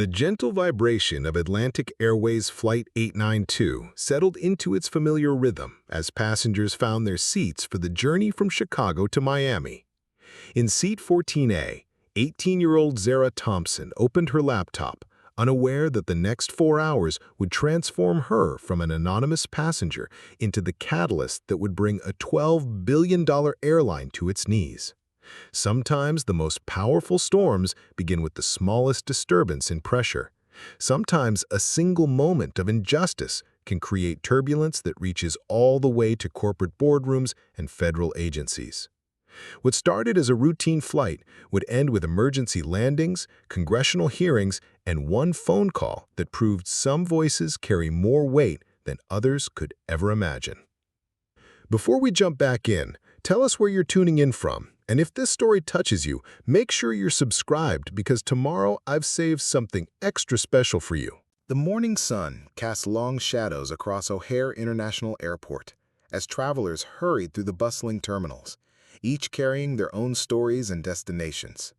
The gentle vibration of Atlantic Airways Flight 892 settled into its familiar rhythm as passengers found their seats for the journey from Chicago to Miami. In seat 14A, 18-year-old Zarah Thompson opened her laptop, unaware that the next 4 hours would transform her from an anonymous passenger into the catalyst that would bring a $12 billion airline to its knees. Sometimes the most powerful storms begin with the smallest disturbance in pressure. Sometimes a single moment of injustice can create turbulence that reaches all the way to corporate boardrooms and federal agencies. What started as a routine flight would end with emergency landings, congressional hearings, and one phone call that proved some voices carry more weight than others could ever imagine. Before we jump back in, tell us where you're tuning in from. And if this story touches you, make sure you're subscribed because tomorrow I've saved something extra special for you. The morning sun cast long shadows across O'Hare International Airport as travelers hurried through the bustling terminals, each carrying their own stories and destinations.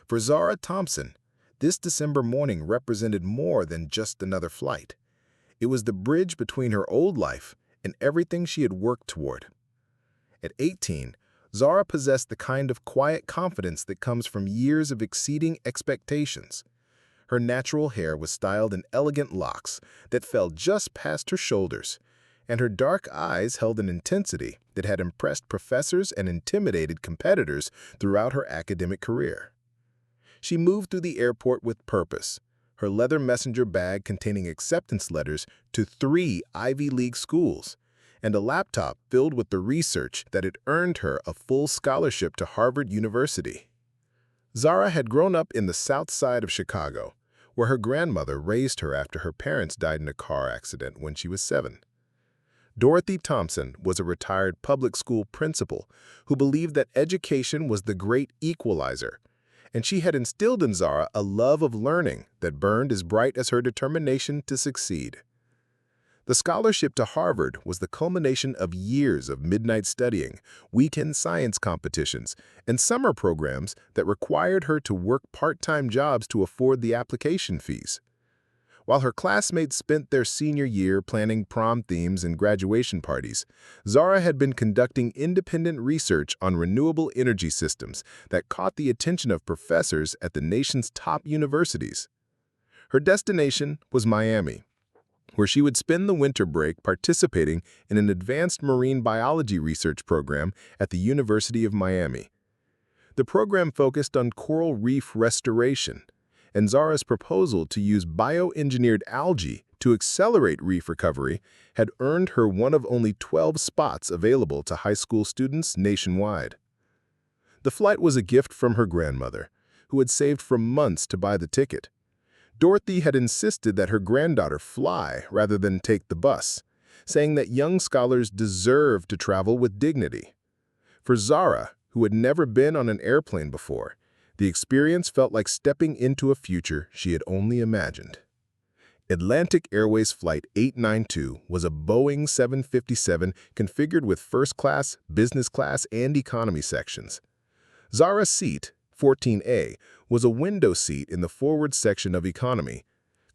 For Zarah Thompson, this December morning represented more than just another flight. It was the bridge between her old life and everything she had worked toward. At 18, Zarah possessed the kind of quiet confidence that comes from years of exceeding expectations. Her natural hair was styled in elegant locks that fell just past her shoulders, and her dark eyes held an intensity that had impressed professors and intimidated competitors throughout her academic career. She moved through the airport with purpose, her leather messenger bag containing acceptance letters to 3 Ivy League schools, and a laptop filled with the research that had earned her a full scholarship to Harvard University. Zarah had grown up in the south side of Chicago, where her grandmother raised her after her parents died in a car accident when she was 7. Dorothy Thompson was a retired public school principal who believed that education was the great equalizer, and she had instilled in Zarah a love of learning that burned as bright as her determination to succeed. The scholarship to Harvard was the culmination of years of midnight studying, weekend science competitions, and summer programs that required her to work part-time jobs to afford the application fees. While her classmates spent their senior year planning prom themes and graduation parties, Zarah had been conducting independent research on renewable energy systems that caught the attention of professors at the nation's top universities. Her destination was Miami, where she would spend the winter break participating in an advanced marine biology research program at the University of Miami. The program focused on coral reef restoration, and Zarah's proposal to use bioengineered algae to accelerate reef recovery had earned her one of only 12 spots available to high school students nationwide. The flight was a gift from her grandmother, who had saved for months to buy the ticket. Dorothy had insisted that her granddaughter fly rather than take the bus, saying that young scholars deserved to travel with dignity. For Zarah, who had never been on an airplane before, the experience felt like stepping into a future she had only imagined. Atlantic Airways Flight 892 was a Boeing 757 configured with first class, business class, and economy sections. Zarah's seat, 14A, was a window seat in the forward section of economy,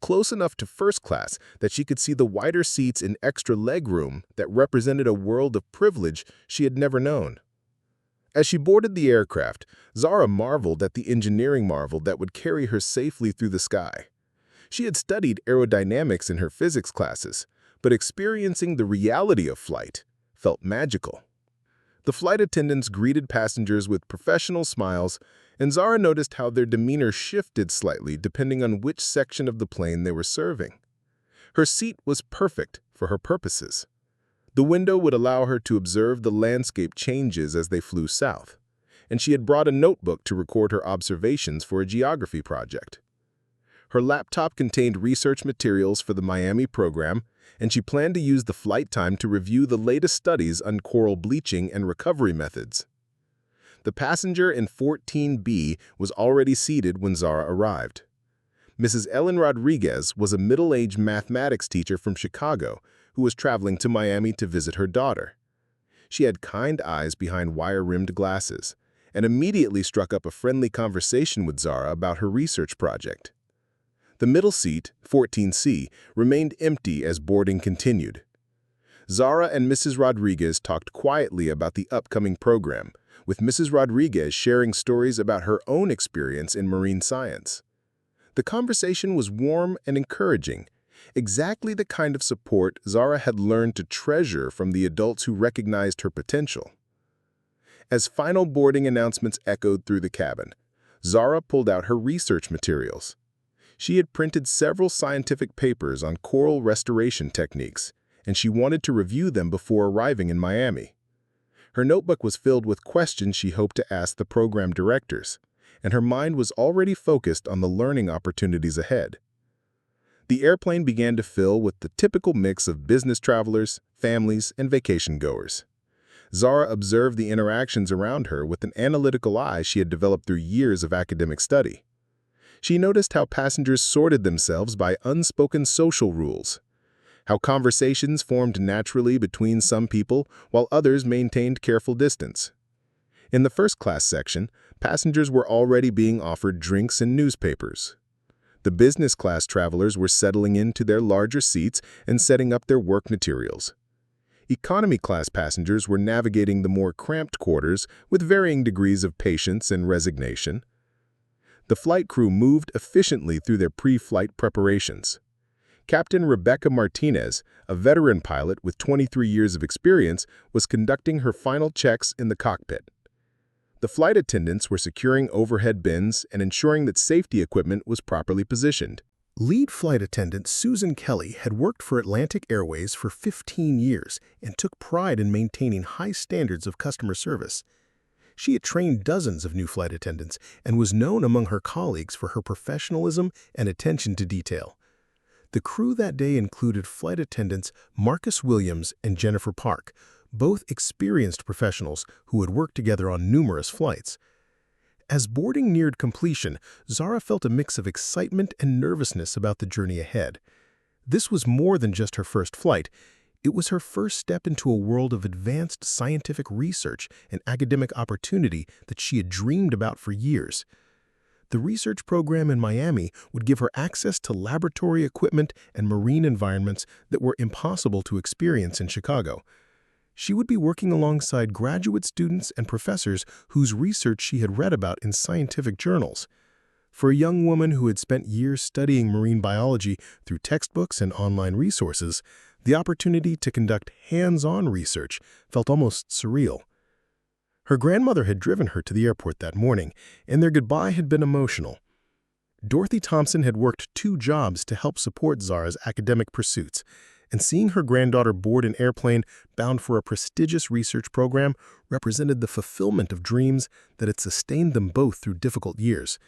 close enough to first class that she could see the wider seats in extra legroom that represented a world of privilege she had never known. As she boarded the aircraft, Zarah marveled at the engineering marvel that would carry her safely through the sky. She had studied aerodynamics in her physics classes, but experiencing the reality of flight felt magical. The flight attendants greeted passengers with professional smiles, and Zarah noticed how their demeanor shifted slightly depending on which section of the plane they were serving. Her seat was perfect for her purposes. The window would allow her to observe the landscape changes as they flew south, and she had brought a notebook to record her observations for a geography project. Her laptop contained research materials for the Miami program, and she planned to use the flight time to review the latest studies on coral bleaching and recovery methods. The passenger in 14B was already seated when Zarah arrived. Mrs. Ellen Rodriguez was a middle-aged mathematics teacher from Chicago who was traveling to Miami to visit her daughter. She had kind eyes behind wire-rimmed glasses and immediately struck up a friendly conversation with Zarah about her research project. The middle seat, 14C, remained empty as boarding continued. Zarah and Mrs. Rodriguez talked quietly about the upcoming program, with Mrs. Rodriguez sharing stories about her own experience in marine science. The conversation was warm and encouraging, exactly the kind of support Zarah had learned to treasure from the adults who recognized her potential. As final boarding announcements echoed through the cabin, Zarah pulled out her research materials. She had printed several scientific papers on coral restoration techniques, and she wanted to review them before arriving in Miami. Her notebook was filled with questions she hoped to ask the program directors, and her mind was already focused on the learning opportunities ahead. The airplane began to fill with the typical mix of business travelers, families, and vacation-goers. Zarah observed the interactions around her with an analytical eye she had developed through years of academic study. She noticed how passengers sorted themselves by unspoken social rules, how conversations formed naturally between some people while others maintained careful distance. In the first-class section, passengers were already being offered drinks and newspapers. The business-class travelers were settling into their larger seats and setting up their work materials. Economy-class passengers were navigating the more cramped quarters with varying degrees of patience and resignation. The flight crew moved efficiently through their pre-flight preparations. Captain Rebecca Martinez, a veteran pilot with 23 years of experience, was conducting her final checks in the cockpit. The flight attendants were securing overhead bins and ensuring that safety equipment was properly positioned. Lead flight attendant Susan Kelly had worked for Atlantic Airways for 15 years and took pride in maintaining high standards of customer service. She had trained dozens of new flight attendants and was known among her colleagues for her professionalism and attention to detail. The crew that day included flight attendants Marcus Williams and Jennifer Park, both experienced professionals who had worked together on numerous flights. As boarding neared completion, Zarah felt a mix of excitement and nervousness about the journey ahead. This was more than just her first flight. It was her first step into a world of advanced scientific research and academic opportunity that she had dreamed about for years. The research program in Miami would give her access to laboratory equipment and marine environments that were impossible to experience in Chicago. She would be working alongside graduate students and professors whose research she had read about in scientific journals. For a young woman who had spent years studying marine biology through textbooks and online resources, the opportunity to conduct hands-on research felt almost surreal. Her grandmother had driven her to the airport that morning, and their goodbye had been emotional. Dorothy Thompson had worked 2 jobs to help support Zarah's academic pursuits, and seeing her granddaughter board an airplane bound for a prestigious research program represented the fulfillment of dreams that had sustained them both through difficult years.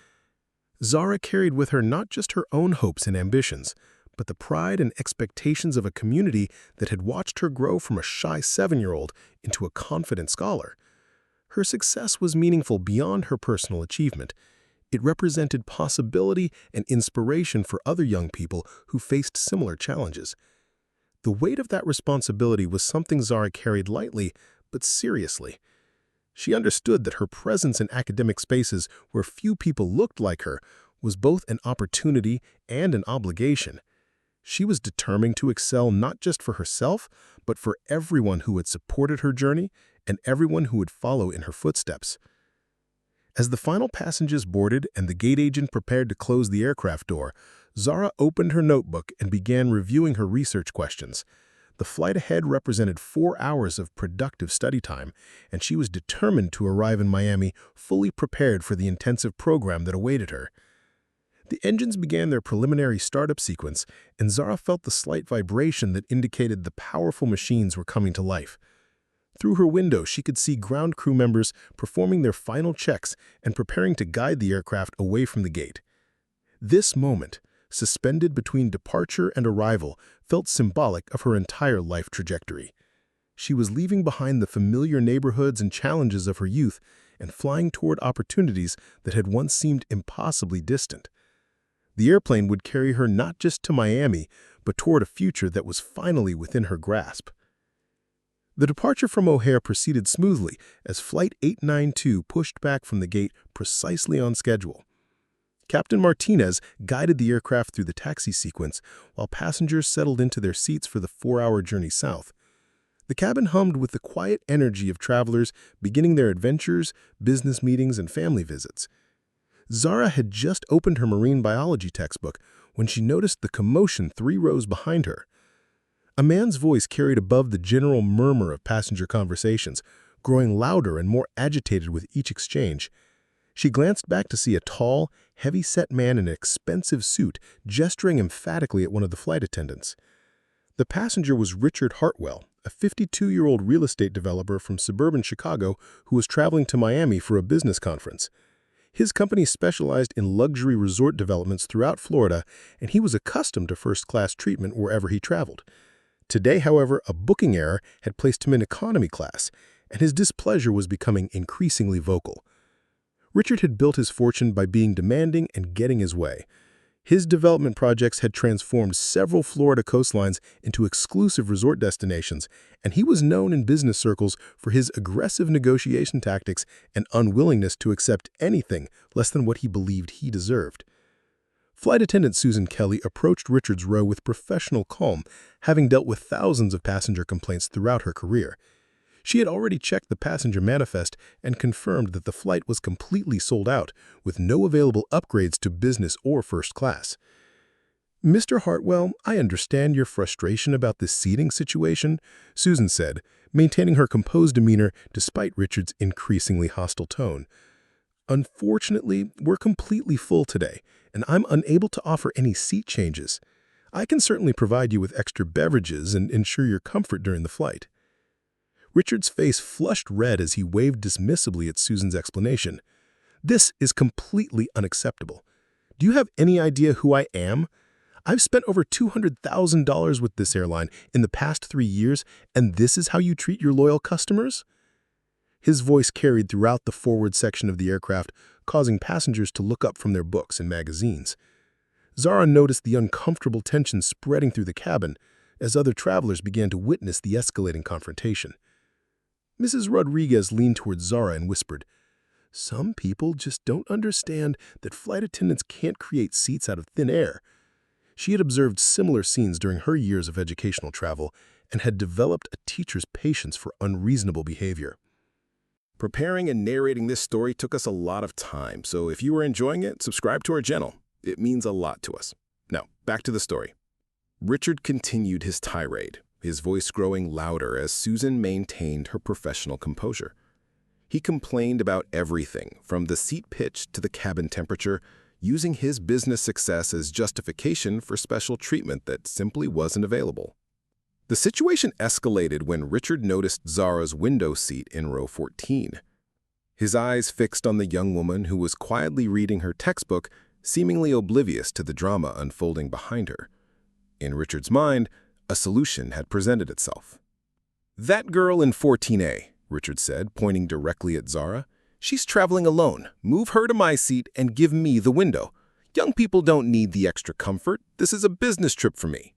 Zarah carried with her not just her own hopes and ambitions, but the pride and expectations of a community that had watched her grow from a shy 7-year-old into a confident scholar. Her success was meaningful beyond her personal achievement. It represented possibility and inspiration for other young people who faced similar challenges. The weight of that responsibility was something Zarah carried lightly, but seriously. She understood that her presence in academic spaces where few people looked like her was both an opportunity and an obligation. She was determined to excel not just for herself, but for everyone who had supported her journey and everyone who would follow in her footsteps. As the final passengers boarded and the gate agent prepared to close the aircraft door, Zarah opened her notebook and began reviewing her research questions. The flight ahead represented 4 hours of productive study time, and she was determined to arrive in Miami fully prepared for the intensive program that awaited her. The engines began their preliminary startup sequence, and Zarah felt the slight vibration that indicated the powerful machines were coming to life. Through her window, she could see ground crew members performing their final checks and preparing to guide the aircraft away from the gate. This moment, suspended between departure and arrival, felt symbolic of her entire life trajectory. She was leaving behind the familiar neighborhoods and challenges of her youth and flying toward opportunities that had once seemed impossibly distant. The airplane would carry her not just to Miami, but toward a future that was finally within her grasp. The departure from O'Hare proceeded smoothly as Flight 892 pushed back from the gate precisely on schedule. Captain Martinez guided the aircraft through the taxi sequence while passengers settled into their seats for the 4-hour journey south. The cabin hummed with the quiet energy of travelers beginning their adventures, business meetings, and family visits. Zarah had just opened her marine biology textbook when she noticed the commotion 3 rows behind her. A man's voice carried above the general murmur of passenger conversations, growing louder and more agitated with each exchange. She glanced back to see a tall, heavy-set man in an expensive suit gesturing emphatically at one of the flight attendants. The passenger was Richard Hartwell, a 52-year-old real estate developer from suburban Chicago who was traveling to Miami for a business conference. His company specialized in luxury resort developments throughout Florida, and he was accustomed to first-class treatment wherever he traveled. Today, however, a booking error had placed him in economy class, and his displeasure was becoming increasingly vocal. Richard had built his fortune by being demanding and getting his way. His development projects had transformed several Florida coastlines into exclusive resort destinations, and he was known in business circles for his aggressive negotiation tactics and unwillingness to accept anything less than what he believed he deserved. Flight attendant Susan Kelly approached Richard's row with professional calm, having dealt with thousands of passenger complaints throughout her career. She had already checked the passenger manifest and confirmed that the flight was completely sold out, with no available upgrades to business or first class. "Mr. Hartwell, I understand your frustration about this seating situation," Susan said, maintaining her composed demeanor despite Richard's increasingly hostile tone. "Unfortunately, we're completely full today, and I'm unable to offer any seat changes. I can certainly provide you with extra beverages and ensure your comfort during the flight." Richard's face flushed red as he waved dismissively at Susan's explanation. "This is completely unacceptable. Do you have any idea who I am? I've spent over $200,000 with this airline in the past 3 years, and this is how you treat your loyal customers?" His voice carried throughout the forward section of the aircraft, causing passengers to look up from their books and magazines. Zarah noticed the uncomfortable tension spreading through the cabin as other travelers began to witness the escalating confrontation. Mrs. Rodriguez leaned towards Zarah and whispered, "Some people just don't understand that flight attendants can't create seats out of thin air." She had observed similar scenes during her years of educational travel and had developed a teacher's patience for unreasonable behavior. Preparing and narrating this story took us a lot of time, so if you are enjoying it, subscribe to our channel. It means a lot to us. Now, back to the story. Richard continued his tirade, his voice growing louder as Susan maintained her professional composure. He complained about everything, from the seat pitch to the cabin temperature, using his business success as justification for special treatment that simply wasn't available. The situation escalated when Richard noticed Zarah's window seat in row 14. His eyes fixed on the young woman who was quietly reading her textbook, seemingly oblivious to the drama unfolding behind her. In Richard's mind, a solution had presented itself. "That girl in 14A, Richard said, pointing directly at Zarah. "She's traveling alone. Move her to my seat and give me the window. Young people don't need the extra comfort. This is a business trip for me."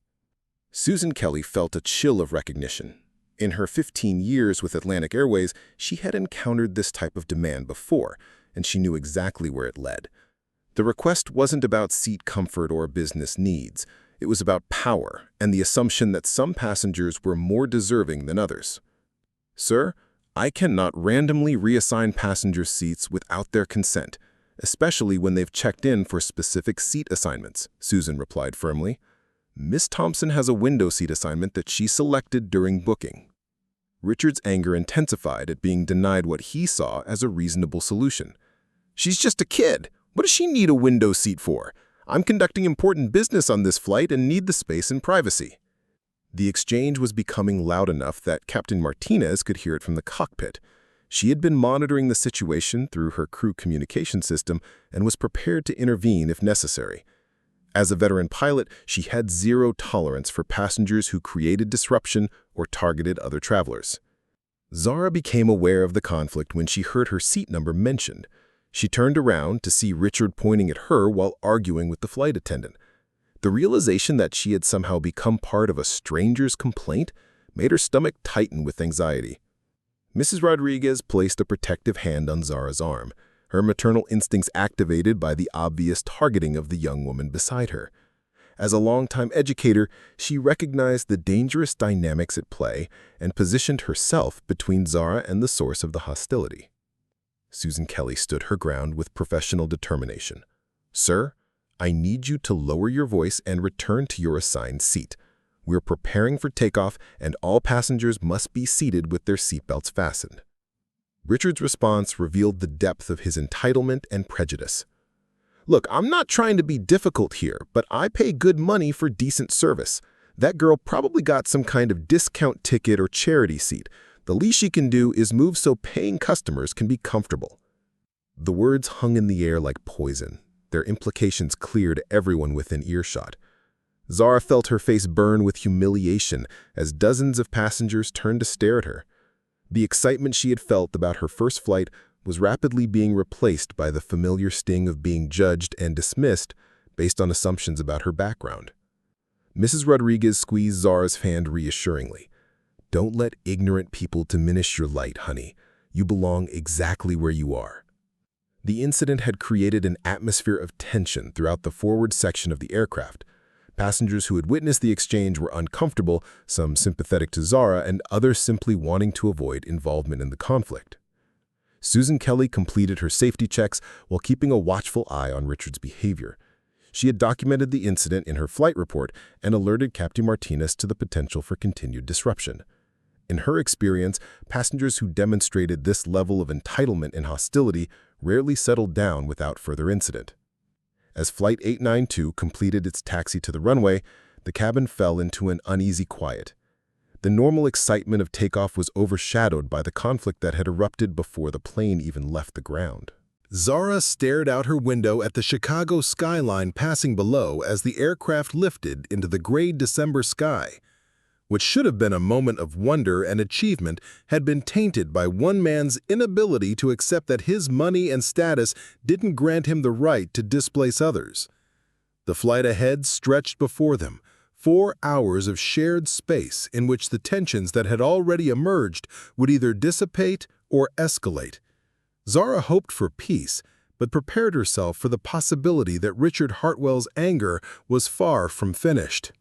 Susan Kelly felt a chill of recognition. In her 15 years with Atlantic Airways, she had encountered this type of demand before, and she knew exactly where it led. The request wasn't about seat comfort or business needs. It was about power and the assumption that some passengers were more deserving than others. "Sir, I cannot randomly reassign passengers' seats without their consent, especially when they've checked in for specific seat assignments," Susan replied firmly. "Miss Thompson has a window seat assignment that she selected during booking." Richard's anger intensified at being denied what he saw as a reasonable solution. "She's just a kid. What does she need a window seat for? I'm conducting important business on this flight and need the space and privacy." The exchange was becoming loud enough that Captain Martinez could hear it from the cockpit. She had been monitoring the situation through her crew communication system and was prepared to intervene if necessary. As a veteran pilot, she had zero tolerance for passengers who created disruption or targeted other travelers. Zarah became aware of the conflict when she heard her seat number mentioned. She turned around to see Richard pointing at her while arguing with the flight attendant. The realization that she had somehow become part of a stranger's complaint made her stomach tighten with anxiety. Mrs. Rodriguez placed a protective hand on Zarah's arm. her maternal instincts activated by the obvious targeting of the young woman beside her. As a longtime educator, she recognized the dangerous dynamics at play and positioned herself between Zarah and the source of the hostility. Susan Kelly stood her ground with professional determination. "Sir, I need you to lower your voice and return to your assigned seat. We're preparing for takeoff, and all passengers must be seated with their seatbelts fastened." Richard's response revealed the depth of his entitlement and prejudice. "Look, I'm not trying to be difficult here, but I pay good money for decent service. That girl probably got some kind of discount ticket or charity seat. The least she can do is move so paying customers can be comfortable." The words hung in the air like poison, their implications clear to everyone within earshot. Zarah felt her face burn with humiliation as dozens of passengers turned to stare at her. The excitement she had felt about her first flight was rapidly being replaced by the familiar sting of being judged and dismissed based on assumptions about her background. Mrs. Rodriguez squeezed Zarah's hand reassuringly. "Don't let ignorant people diminish your light, honey. You belong exactly where you are." The incident had created an atmosphere of tension throughout the forward section of the aircraft. Passengers who had witnessed the exchange were uncomfortable, some sympathetic to Zarah and others simply wanting to avoid involvement in the conflict. Susan Kelly completed her safety checks while keeping a watchful eye on Richard's behavior. She had documented the incident in her flight report and alerted Captain Martinez to the potential for continued disruption. In her experience, passengers who demonstrated this level of entitlement and hostility rarely settled down without further incident. As Flight 892 completed its taxi to the runway, the cabin fell into an uneasy quiet. The normal excitement of takeoff was overshadowed by the conflict that had erupted before the plane even left the ground. Zarah stared out her window at the Chicago skyline passing below as the aircraft lifted into the gray December sky. What should have been a moment of wonder and achievement had been tainted by one man's inability to accept that his money and status didn't grant him the right to displace others. The flight ahead stretched before them, 4 hours of shared space in which the tensions that had already emerged would either dissipate or escalate. Zarah hoped for peace, but prepared herself for the possibility that Richard Hartwell's anger was far from finished.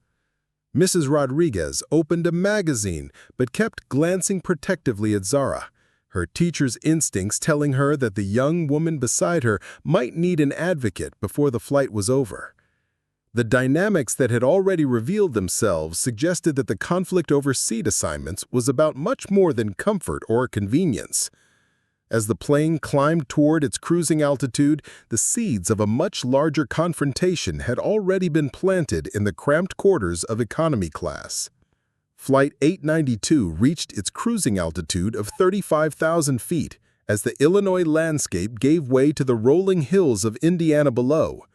Mrs. Rodriguez opened a magazine but kept glancing protectively at Zarah, her teacher's instincts telling her that the young woman beside her might need an advocate before the flight was over. The dynamics that had already revealed themselves suggested that the conflict over seat assignments was about much more than comfort or convenience. As the plane climbed toward its cruising altitude, the seeds of a much larger confrontation had already been planted in the cramped quarters of economy class. Flight 892 reached its cruising altitude of 35,000 feet as the Illinois landscape gave way to the rolling hills of Indiana below.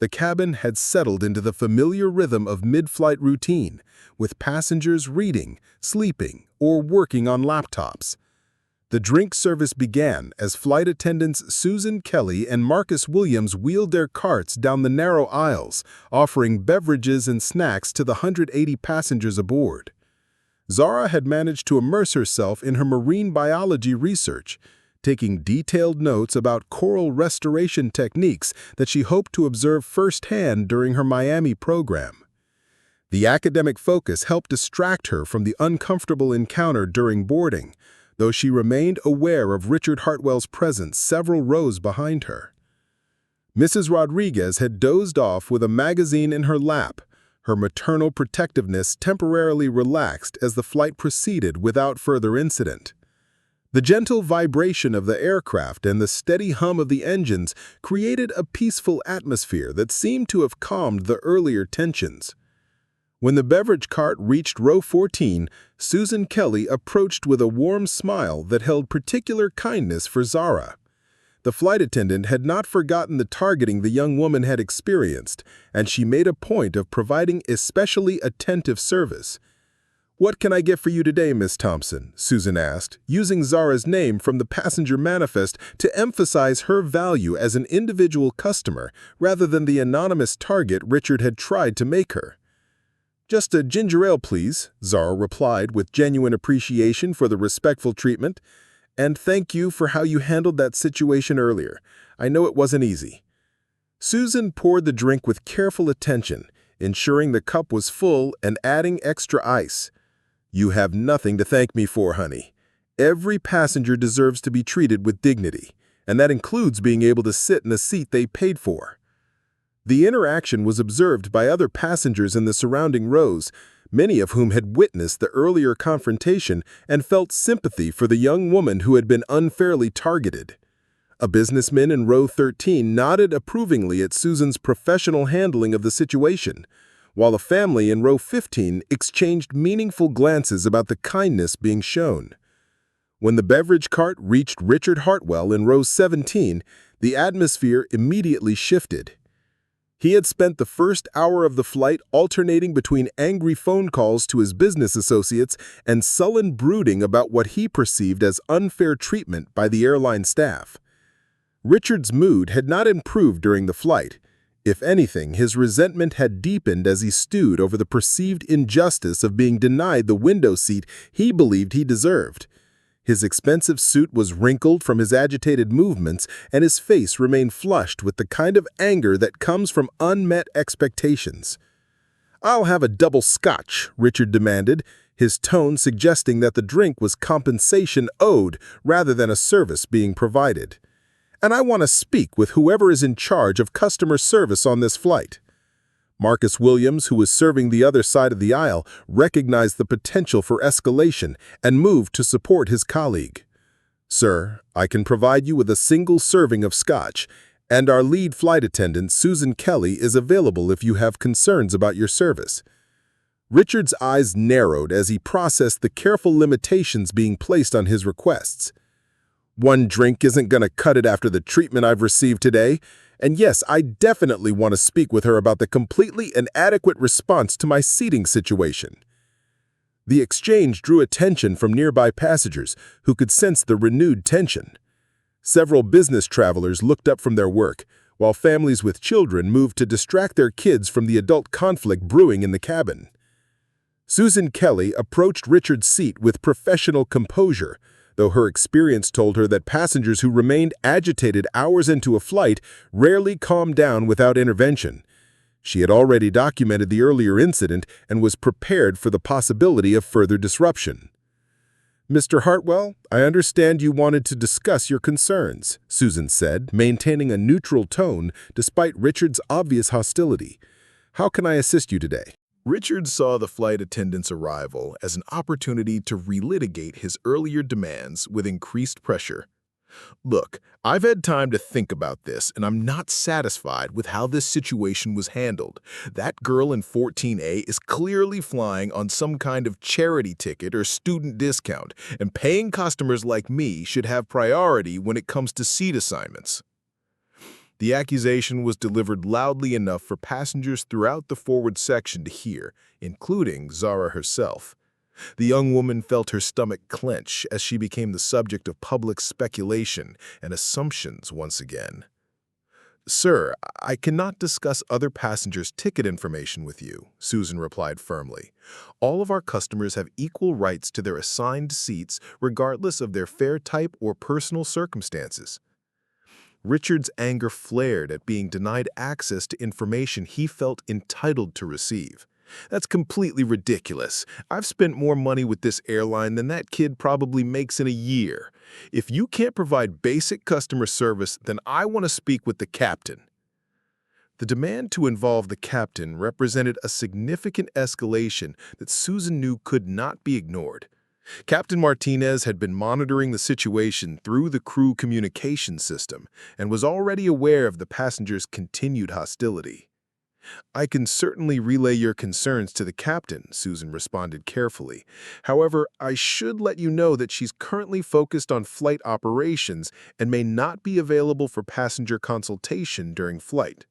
The cabin had settled into the familiar rhythm of mid-flight routine, with passengers reading, sleeping, or working on laptops. The drink service began as flight attendants Susan Kelly and Marcus Williams wheeled their carts down the narrow aisles, offering beverages and snacks to the 180 passengers aboard. Zarah had managed to immerse herself in her marine biology research, taking detailed notes about coral restoration techniques that she hoped to observe firsthand during her Miami program. The academic focus helped distract her from the uncomfortable encounter during boarding, though she remained aware of Richard Hartwell's presence several rows behind her. Mrs. Rodriguez had dozed off with a magazine in her lap, her maternal protectiveness temporarily relaxed as the flight proceeded without further incident. The gentle vibration of the aircraft and the steady hum of the engines created a peaceful atmosphere that seemed to have calmed the earlier tensions. When the beverage cart reached row 14, Susan Kelly approached with a warm smile that held particular kindness for Zarah. The flight attendant had not forgotten the targeting the young woman had experienced, and she made a point of providing especially attentive service. "What can I get for you today, Miss Thompson?" Susan asked, using Zarah's name from the passenger manifest to emphasize her value as an individual customer rather than the anonymous target Richard had tried to make her. "Just a ginger ale, please," Zarah replied with genuine appreciation for the respectful treatment. And thank you for how you handled that situation earlier. I know it wasn't easy." Susan poured the drink with careful attention, ensuring the cup was full and adding extra ice. "You have nothing to thank me for, honey. Every passenger deserves to be treated with dignity, and that includes being able to sit in a seat they paid for." The interaction was observed by other passengers in the surrounding rows, many of whom had witnessed the earlier confrontation and felt sympathy for the young woman who had been unfairly targeted. A businessman in row 13 nodded approvingly at Susan's professional handling of the situation, while a family in row 15 exchanged meaningful glances about the kindness being shown. When the beverage cart reached Richard Hartwell in row 17, the atmosphere immediately shifted. He had spent the first hour of the flight alternating between angry phone calls to his business associates and sullen brooding about what he perceived as unfair treatment by the airline staff. Richard's mood had not improved during the flight. If anything, his resentment had deepened as he stewed over the perceived injustice of being denied the window seat he believed he deserved. His expensive suit was wrinkled from his agitated movements, and his face remained flushed with the kind of anger that comes from unmet expectations. "I'll have a double scotch," Richard demanded, his tone suggesting that the drink was compensation owed rather than a service being provided. "And I want to speak with whoever is in charge of customer service on this flight." Marcus Williams, who was serving the other side of the aisle, recognized the potential for escalation and moved to support his colleague. "Sir, I can provide you with a single serving of scotch, and our lead flight attendant, Susan Kelly, is available if you have concerns about your service." Richard's eyes narrowed as he processed the careful limitations being placed on his requests. "One drink isn't going to cut it after the treatment I've received today. And yes, I definitely want to speak with her about the completely inadequate response to my seating situation." The exchange drew attention from nearby passengers who could sense the renewed tension. Several business travelers looked up from their work, while families with children moved to distract their kids from the adult conflict brewing in the cabin. Susan Kelly approached Richard's seat with professional composure, though her experience told her that passengers who remained agitated hours into a flight rarely calmed down without intervention. She had already documented the earlier incident and was prepared for the possibility of further disruption. "Mr. Hartwell, I understand you wanted to discuss your concerns," Susan said, maintaining a neutral tone despite Richard's obvious hostility. "How can I assist you today?" Richard saw the flight attendant's arrival as an opportunity to relitigate his earlier demands with increased pressure. "Look, I've had time to think about this, and I'm not satisfied with how this situation was handled. That girl in 14A is clearly flying on some kind of charity ticket or student discount, and paying customers like me should have priority when it comes to seat assignments." The accusation was delivered loudly enough for passengers throughout the forward section to hear, including Zarah herself. The young woman felt her stomach clench as she became the subject of public speculation and assumptions once again. "Sir, I cannot discuss other passengers' ticket information with you," Susan replied firmly. "All of our customers have equal rights to their assigned seats regardless of their fare type or personal circumstances." Richard's anger flared at being denied access to information he felt entitled to receive. "That's completely ridiculous. I've spent more money with this airline than that kid probably makes in a year. If you can't provide basic customer service, then I want to speak with the captain." The demand to involve the captain represented a significant escalation that Susan knew could not be ignored. Captain Martinez had been monitoring the situation through the crew communication system and was already aware of the passengers' continued hostility. "I can certainly relay your concerns to the captain," Susan responded carefully. "However, I should let you know that she's currently focused on flight operations and may not be available for passenger consultation during flight."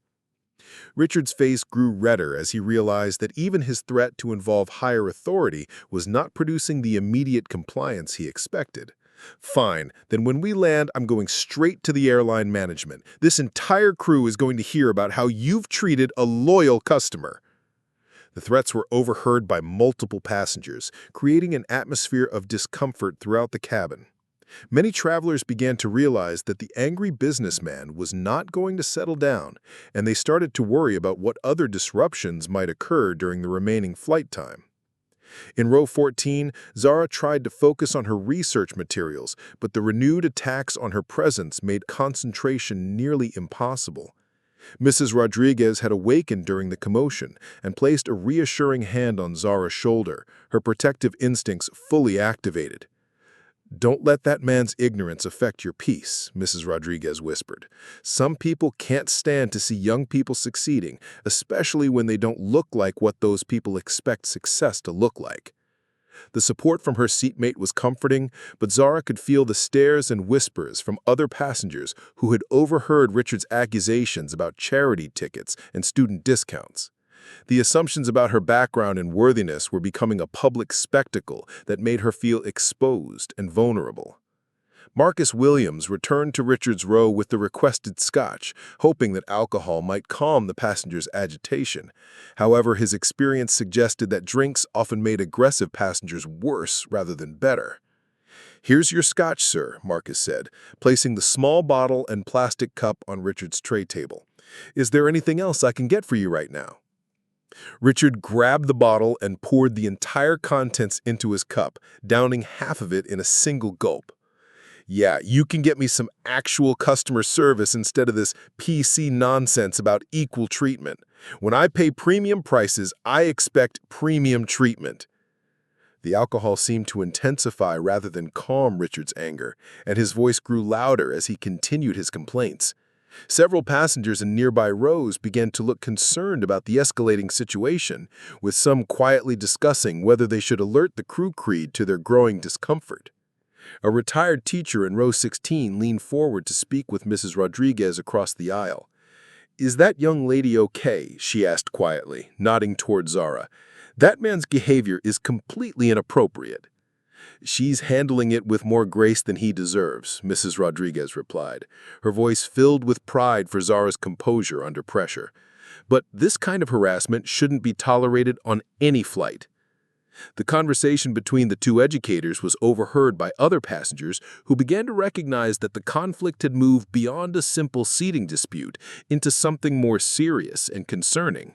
Richard's face grew redder as he realized that even his threat to involve higher authority was not producing the immediate compliance he expected. "Fine, then when we land, I'm going straight to the airline management. This entire crew is going to hear about how you've treated a loyal customer." The threats were overheard by multiple passengers, creating an atmosphere of discomfort throughout the cabin. Many travelers began to realize that the angry businessman was not going to settle down, and they started to worry about what other disruptions might occur during the remaining flight time. In row 14, Zarah tried to focus on her research materials, but the renewed attacks on her presence made concentration nearly impossible. Mrs. Rodriguez had awakened during the commotion and placed a reassuring hand on Zarah's shoulder, her protective instincts fully activated. "Don't let that man's ignorance affect your peace," Mrs. Rodriguez whispered. "Some people can't stand to see young people succeeding, especially when they don't look like what those people expect success to look like." The support from her seatmate was comforting, but Zarah could feel the stares and whispers from other passengers who had overheard Richard's accusations about charity tickets and student discounts. The assumptions about her background and worthiness were becoming a public spectacle that made her feel exposed and vulnerable. Marcus Williams returned to Richard's row with the requested scotch, hoping that alcohol might calm the passengers' agitation. However, his experience suggested that drinks often made aggressive passengers worse rather than better. "Here's your scotch, sir," Marcus said, placing the small bottle and plastic cup on Richard's tray table. "Is there anything else I can get for you right now?" Richard grabbed the bottle and poured the entire contents into his cup, downing half of it in a single gulp. "Yeah, you can get me some actual customer service instead of this PC nonsense about equal treatment. When I pay premium prices, I expect premium treatment." The alcohol seemed to intensify rather than calm Richard's anger, and his voice grew louder as he continued his complaints. Several passengers in nearby rows began to look concerned about the escalating situation, with some quietly discussing whether they should alert the crew creed to their growing discomfort. A retired teacher in row 16 leaned forward to speak with Mrs. Rodriguez across the aisle. "Is that young lady okay?" she asked quietly, nodding toward Zarah. "That man's behavior is completely inappropriate." "She's handling it with more grace than he deserves," Mrs. Rodriguez replied, her voice filled with pride for Zarah's composure under pressure. "But this kind of harassment shouldn't be tolerated on any flight." The conversation between the two educators was overheard by other passengers who began to recognize that the conflict had moved beyond a simple seating dispute into something more serious and concerning.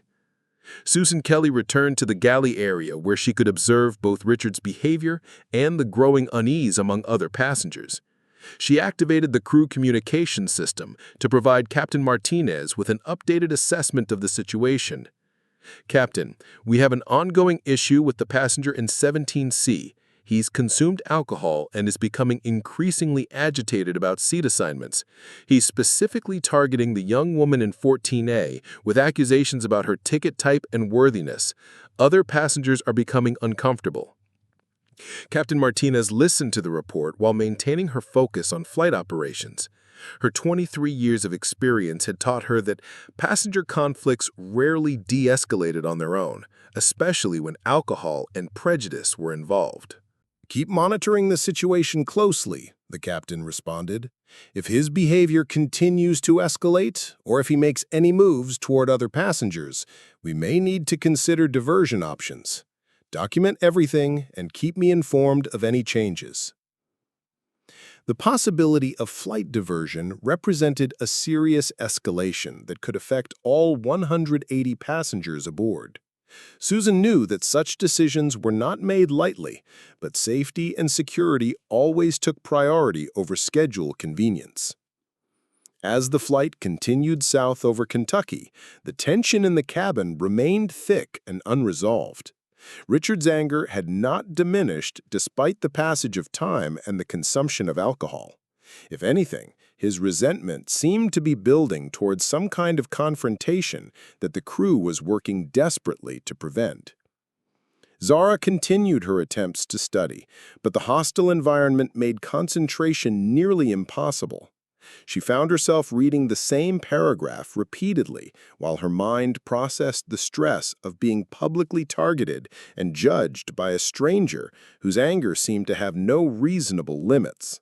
Susan Kelly returned to the galley area where she could observe both Richard's behavior and the growing unease among other passengers. She activated the crew communication system to provide Captain Martinez with an updated assessment of the situation. "Captain, we have an ongoing issue with the passenger in 17C. He's consumed alcohol and is becoming increasingly agitated about seat assignments. He's specifically targeting the young woman in 14A with accusations about her ticket type and worthiness. Other passengers are becoming uncomfortable." Captain Martinez listened to the report while maintaining her focus on flight operations. Her 23 years of experience had taught her that passenger conflicts rarely de-escalated on their own, especially when alcohol and prejudice were involved. "Keep monitoring the situation closely," the captain responded. "If his behavior continues to escalate, or if he makes any moves toward other passengers, we may need to consider diversion options. Document everything and keep me informed of any changes." The possibility of flight diversion represented a serious escalation that could affect all 180 passengers aboard. Susan knew that such decisions were not made lightly, but safety and security always took priority over schedule convenience. As the flight continued south over Kentucky, the tension in the cabin remained thick and unresolved. Richard's anger had not diminished despite the passage of time and the consumption of alcohol. If anything, his resentment seemed to be building towards some kind of confrontation that the crew was working desperately to prevent. Zarah continued her attempts to study, but the hostile environment made concentration nearly impossible. She found herself reading the same paragraph repeatedly while her mind processed the stress of being publicly targeted and judged by a stranger whose anger seemed to have no reasonable limits.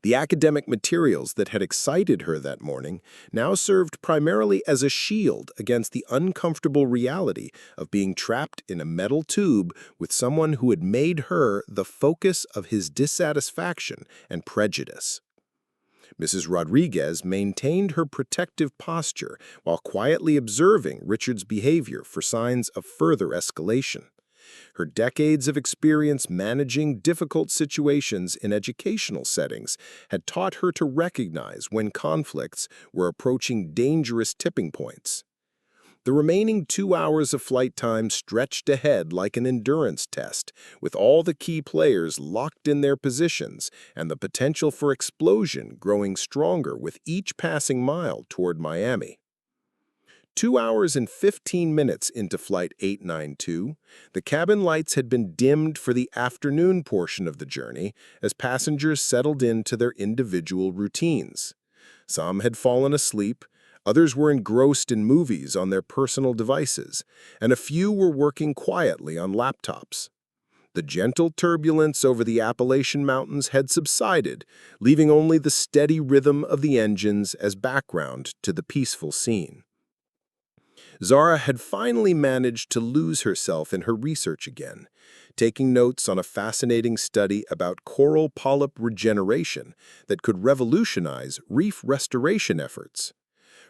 The academic materials that had excited her that morning now served primarily as a shield against the uncomfortable reality of being trapped in a metal tube with someone who had made her the focus of his dissatisfaction and prejudice. Mrs. Rodriguez maintained her protective posture while quietly observing Richard's behavior for signs of further escalation. Her decades of experience managing difficult situations in educational settings had taught her to recognize when conflicts were approaching dangerous tipping points. The remaining 2 hours of flight time stretched ahead like an endurance test, with all the key players locked in their positions and the potential for explosion growing stronger with each passing mile toward Miami. 2 hours and 15 minutes into Flight 892, the cabin lights had been dimmed for the afternoon portion of the journey as passengers settled into their individual routines. Some had fallen asleep, others were engrossed in movies on their personal devices, and a few were working quietly on laptops. The gentle turbulence over the Appalachian Mountains had subsided, leaving only the steady rhythm of the engines as background to the peaceful scene. Zarah had finally managed to lose herself in her research again, taking notes on a fascinating study about coral polyp regeneration that could revolutionize reef restoration efforts.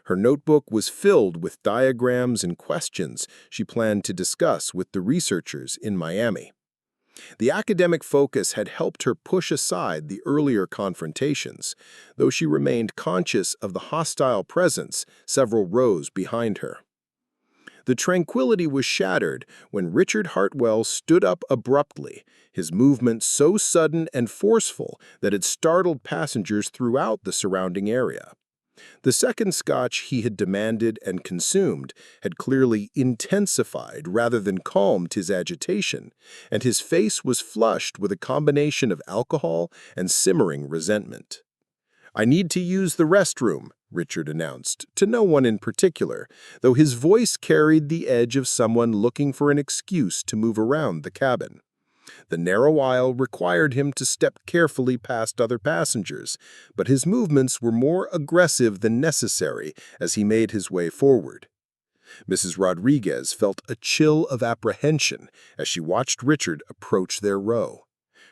Her notebook was filled with diagrams and questions she planned to discuss with the researchers in Miami. The academic focus had helped her push aside the earlier confrontations, though she remained conscious of the hostile presence several rows behind her. The tranquility was shattered when Richard Hartwell stood up abruptly, his movement so sudden and forceful that it startled passengers throughout the surrounding area. The second scotch he had demanded and consumed had clearly intensified rather than calmed his agitation, and his face was flushed with a combination of alcohol and simmering resentment. "I need to use the restroom," Richard announced, to no one in particular, though his voice carried the edge of someone looking for an excuse to move around the cabin. The narrow aisle required him to step carefully past other passengers, but his movements were more aggressive than necessary as he made his way forward. Mrs. Rodriguez felt a chill of apprehension as she watched Richard approach their row.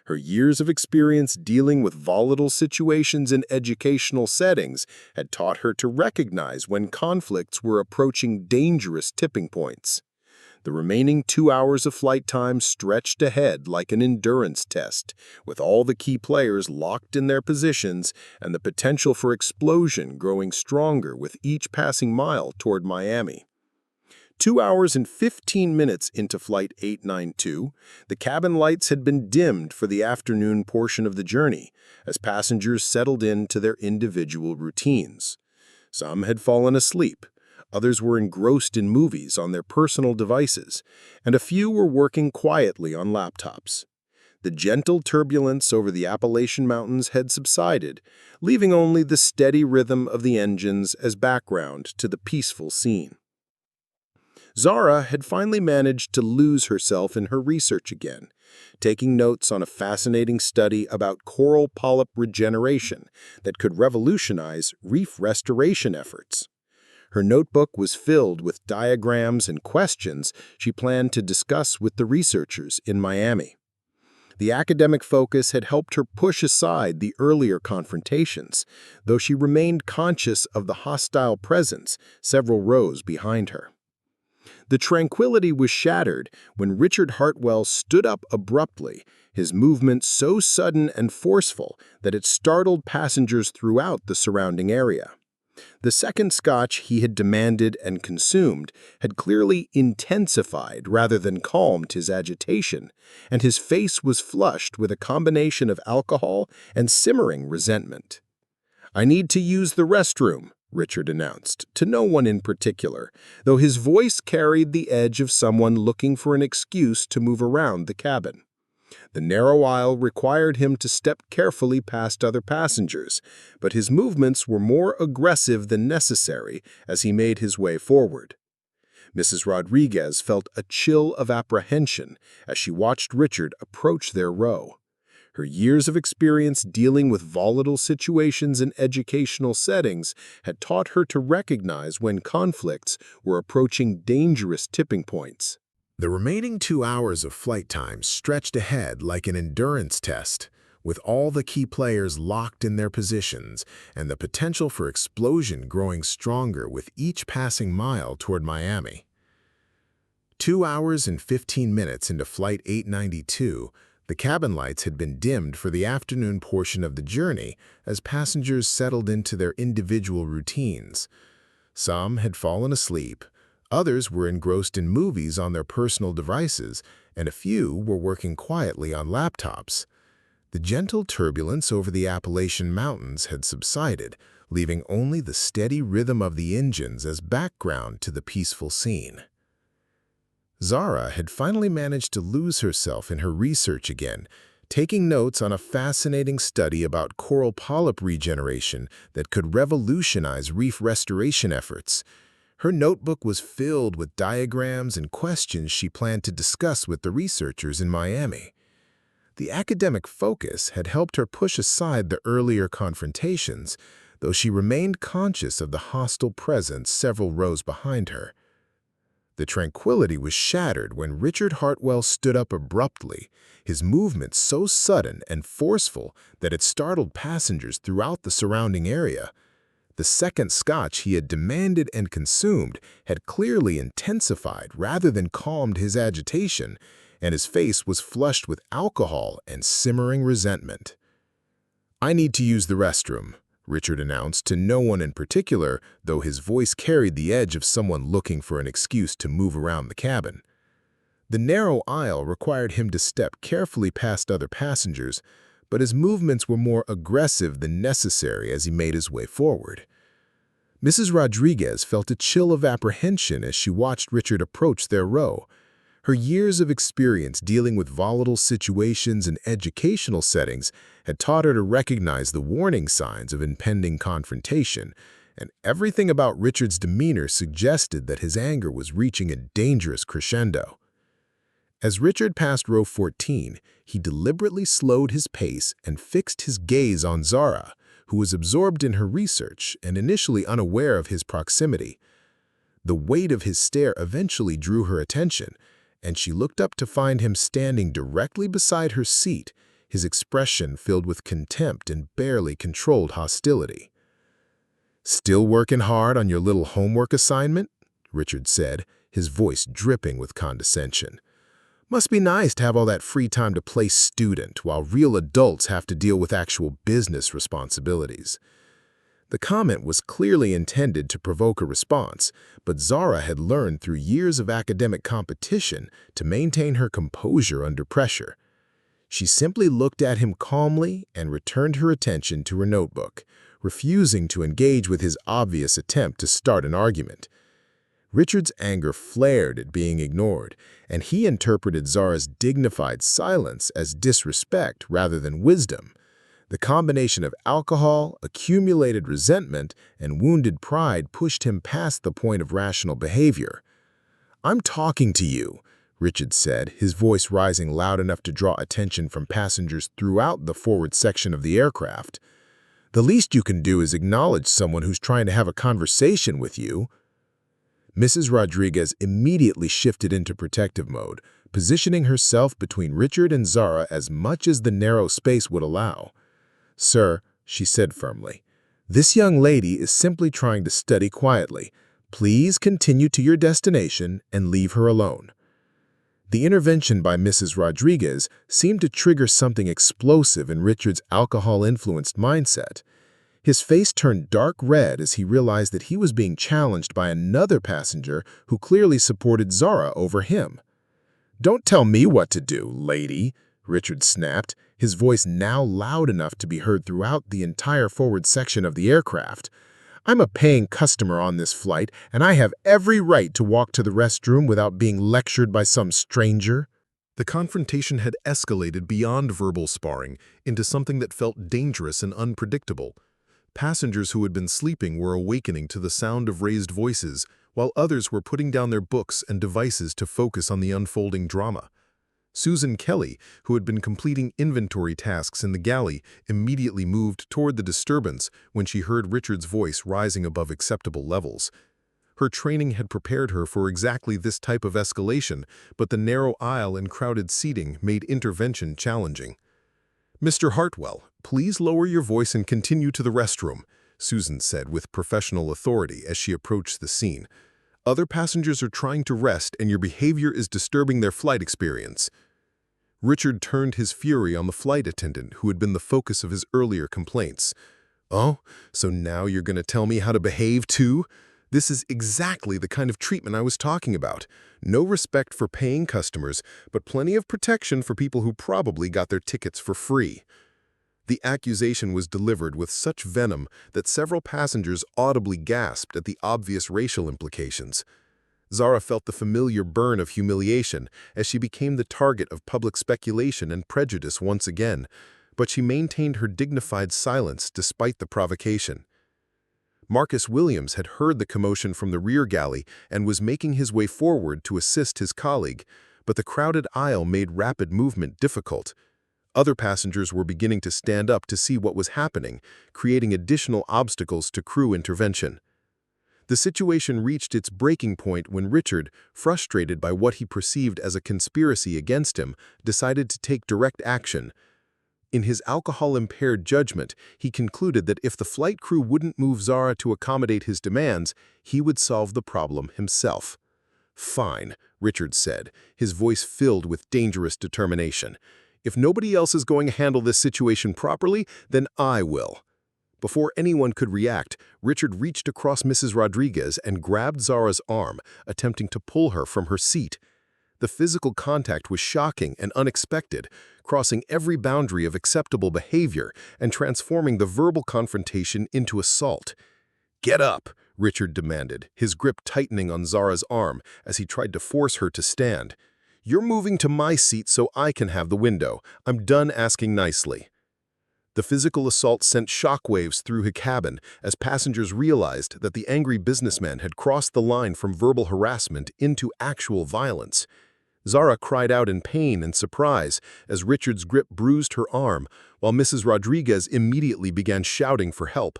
Her years of experience dealing with volatile situations in educational settings had taught her to recognize when conflicts were approaching dangerous tipping points. The remaining 2 hours of flight time stretched ahead like an endurance test, with all the key players locked in their positions and the potential for explosion growing stronger with each passing mile toward Miami. 2 hours and 15 minutes into Flight 892, the cabin lights had been dimmed for the afternoon portion of the journey as passengers settled into their individual routines. Some had fallen asleep, others were engrossed in movies on their personal devices, and a few were working quietly on laptops. The gentle turbulence over the Appalachian Mountains had subsided, leaving only the steady rhythm of the engines as background to the peaceful scene. Zarah had finally managed to lose herself in her research again, taking notes on a fascinating study about coral polyp regeneration that could revolutionize reef restoration efforts. Her notebook was filled with diagrams and questions she planned to discuss with the researchers in Miami. The academic focus had helped her push aside the earlier confrontations, though she remained conscious of the hostile presence several rows behind her. The tranquility was shattered when Richard Hartwell stood up abruptly, his movement so sudden and forceful that it startled passengers throughout the surrounding area. The second scotch he had demanded and consumed had clearly intensified rather than calmed his agitation, and his face was flushed with a combination of alcohol and simmering resentment. "I need to use the restroom," Richard announced, to no one in particular, though his voice carried the edge of someone looking for an excuse to move around the cabin. The narrow aisle required him to step carefully past other passengers, but his movements were more aggressive than necessary as he made his way forward. Mrs. Rodriguez felt a chill of apprehension as she watched Richard approach their row. Her years of experience dealing with volatile situations in educational settings had taught her to recognize when conflicts were approaching dangerous tipping points. The remaining 2 hours of flight time stretched ahead like an endurance test, with all the key players locked in their positions and the potential for explosion growing stronger with each passing mile toward Miami. 2 hours and 15 minutes into Flight 892, the cabin lights had been dimmed for the afternoon portion of the journey as passengers settled into their individual routines. Some had fallen asleep, others were engrossed in movies on their personal devices, and a few were working quietly on laptops. The gentle turbulence over the Appalachian Mountains had subsided, leaving only the steady rhythm of the engines as background to the peaceful scene. Zarah had finally managed to lose herself in her research again, taking notes on a fascinating study about coral polyp regeneration that could revolutionize reef restoration efforts. Her notebook was filled with diagrams and questions she planned to discuss with the researchers in Miami. The academic focus had helped her push aside the earlier confrontations, though she remained conscious of the hostile presence several rows behind her. The tranquility was shattered when Richard Hartwell stood up abruptly, his movement so sudden and forceful that it startled passengers throughout the surrounding area. The second scotch he had demanded and consumed had clearly intensified rather than calmed his agitation, and his face was flushed with alcohol and simmering resentment. "I need to use the restroom," Richard announced to no one in particular, though his voice carried the edge of someone looking for an excuse to move around the cabin. The narrow aisle required him to step carefully past other passengers, but his movements were more aggressive than necessary as he made his way forward. Mrs. Rodriguez felt a chill of apprehension as she watched Richard approach their row. Her years of experience dealing with volatile situations in educational settings had taught her to recognize the warning signs of impending confrontation, and everything about Richard's demeanor suggested that his anger was reaching a dangerous crescendo. As Richard passed row 14, he deliberately slowed his pace and fixed his gaze on Zarah, who was absorbed in her research and initially unaware of his proximity. The weight of his stare eventually drew her attention, and she looked up to find him standing directly beside her seat, his expression filled with contempt and barely controlled hostility. "Still working hard on your little homework assignment?" Richard said, his voice dripping with condescension. "Must be nice to have all that free time to play student while real adults have to deal with actual business responsibilities." The comment was clearly intended to provoke a response, but Zarah had learned through years of academic competition to maintain her composure under pressure. She simply looked at him calmly and returned her attention to her notebook, refusing to engage with his obvious attempt to start an argument. Richard's anger flared at being ignored, and he interpreted Zarah's dignified silence as disrespect rather than wisdom. The combination of alcohol, accumulated resentment, and wounded pride pushed him past the point of rational behavior. "I'm talking to you," Richard said, his voice rising loud enough to draw attention from passengers throughout the forward section of the aircraft. "The least you can do is acknowledge someone who's trying to have a conversation with you." Mrs. Rodriguez immediately shifted into protective mode, positioning herself between Richard and Zarah as much as the narrow space would allow. "Sir," she said firmly, "this young lady is simply trying to study quietly. Please continue to your destination and leave her alone." The intervention by Mrs. Rodriguez seemed to trigger something explosive in Richard's alcohol-influenced mindset. His face turned dark red as he realized that he was being challenged by another passenger who clearly supported Zarah over him. "Don't tell me what to do, lady," Richard snapped, his voice now loud enough to be heard throughout the entire forward section of the aircraft. "I'm a paying customer on this flight, and I have every right to walk to the restroom without being lectured by some stranger." The confrontation had escalated beyond verbal sparring into something that felt dangerous and unpredictable. Passengers who had been sleeping were awakening to the sound of raised voices, while others were putting down their books and devices to focus on the unfolding drama. Susan Kelly, who had been completing inventory tasks in the galley, immediately moved toward the disturbance when she heard Richard's voice rising above acceptable levels. Her training had prepared her for exactly this type of escalation, but the narrow aisle and crowded seating made intervention challenging. "Mr. Hartwell, please lower your voice and continue to the restroom," Susan said with professional authority as she approached the scene. "Other passengers are trying to rest and your behavior is disturbing their flight experience." Richard turned his fury on the flight attendant who had been the focus of his earlier complaints. "Oh, so now you're going to tell me how to behave too? This is exactly the kind of treatment I was talking about. No respect for paying customers, but plenty of protection for people who probably got their tickets for free." The accusation was delivered with such venom that several passengers audibly gasped at the obvious racial implications. Zarah felt the familiar burn of humiliation as she became the target of public speculation and prejudice once again, but she maintained her dignified silence despite the provocation. Marcus Williams had heard the commotion from the rear galley and was making his way forward to assist his colleague, but the crowded aisle made rapid movement difficult. Other passengers were beginning to stand up to see what was happening, creating additional obstacles to crew intervention. The situation reached its breaking point when Richard, frustrated by what he perceived as a conspiracy against him, decided to take direct action. In his alcohol-impaired judgment, he concluded that if the flight crew wouldn't move Zarah to accommodate his demands, he would solve the problem himself. "Fine," Richard said, his voice filled with dangerous determination. "If nobody else is going to handle this situation properly, then I will." Before anyone could react, Richard reached across Mrs. Rodriguez and grabbed Zarah's arm, attempting to pull her from her seat. The physical contact was shocking and unexpected, crossing every boundary of acceptable behavior and transforming the verbal confrontation into assault. "Get up," Richard demanded, his grip tightening on Zarah's arm as he tried to force her to stand. "You're moving to my seat so I can have the window. I'm done asking nicely." The physical assault sent shockwaves through his cabin as passengers realized that the angry businessman had crossed the line from verbal harassment into actual violence. Zarah cried out in pain and surprise as Richard's grip bruised her arm, while Mrs. Rodriguez immediately began shouting for help.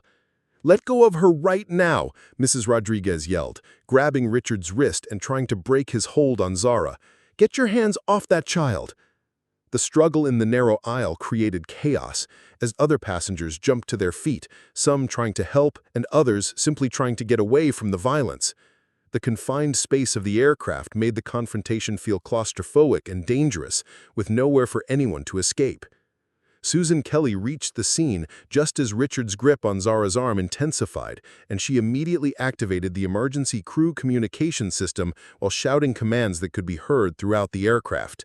"Let go of her right now," Mrs. Rodriguez yelled, grabbing Richard's wrist and trying to break his hold on Zarah. "Get your hands off that child." The struggle in the narrow aisle created chaos as other passengers jumped to their feet, some trying to help and others simply trying to get away from the violence. The confined space of the aircraft made the confrontation feel claustrophobic and dangerous, with nowhere for anyone to escape. Susan Kelly reached the scene just as Richard's grip on Zarah's arm intensified, and she immediately activated the emergency crew communication system while shouting commands that could be heard throughout the aircraft.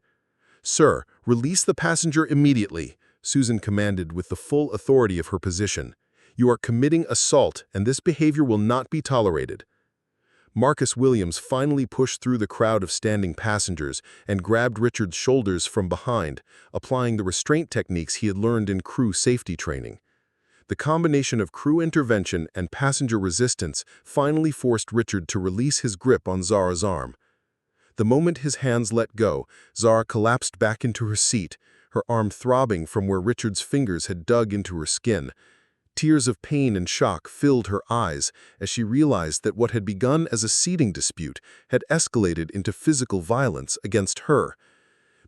"Sir, release the passenger immediately," Susan commanded with the full authority of her position. "You are committing assault, and this behavior will not be tolerated." Marcus Williams finally pushed through the crowd of standing passengers and grabbed Richard's shoulders from behind, applying the restraint techniques he had learned in crew safety training. The combination of crew intervention and passenger resistance finally forced Richard to release his grip on Zarah's arm. The moment his hands let go, Zarah collapsed back into her seat, her arm throbbing from where Richard's fingers had dug into her skin. Tears of pain and shock filled her eyes as she realized that what had begun as a seating dispute had escalated into physical violence against her.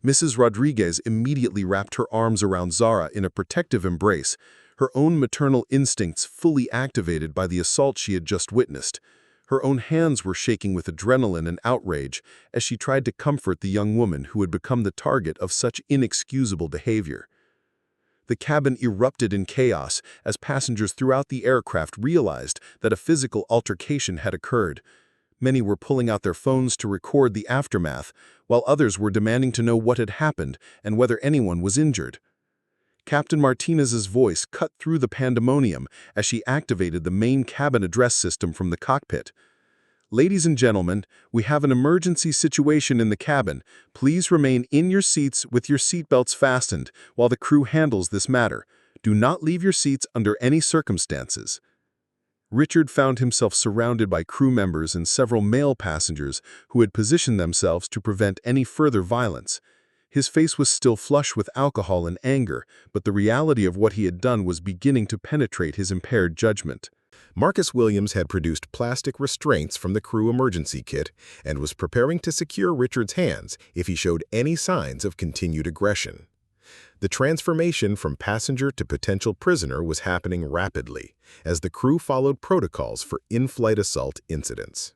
Mrs. Rodriguez immediately wrapped her arms around Zarah in a protective embrace, her own maternal instincts fully activated by the assault she had just witnessed. Her own hands were shaking with adrenaline and outrage as she tried to comfort the young woman who had become the target of such inexcusable behavior. The cabin erupted in chaos as passengers throughout the aircraft realized that a physical altercation had occurred. Many were pulling out their phones to record the aftermath, while others were demanding to know what had happened and whether anyone was injured. Captain Martinez's voice cut through the pandemonium as she activated the main cabin address system from the cockpit. "Ladies and gentlemen, we have an emergency situation in the cabin. Please remain in your seats with your seatbelts fastened while the crew handles this matter. Do not leave your seats under any circumstances." Richard found himself surrounded by crew members and several male passengers who had positioned themselves to prevent any further violence. His face was still flush with alcohol and anger, but the reality of what he had done was beginning to penetrate his impaired judgment. Marcus Williams had produced plastic restraints from the crew emergency kit and was preparing to secure Richard's hands if he showed any signs of continued aggression. The transformation from passenger to potential prisoner was happening rapidly as the crew followed protocols for in-flight assault incidents.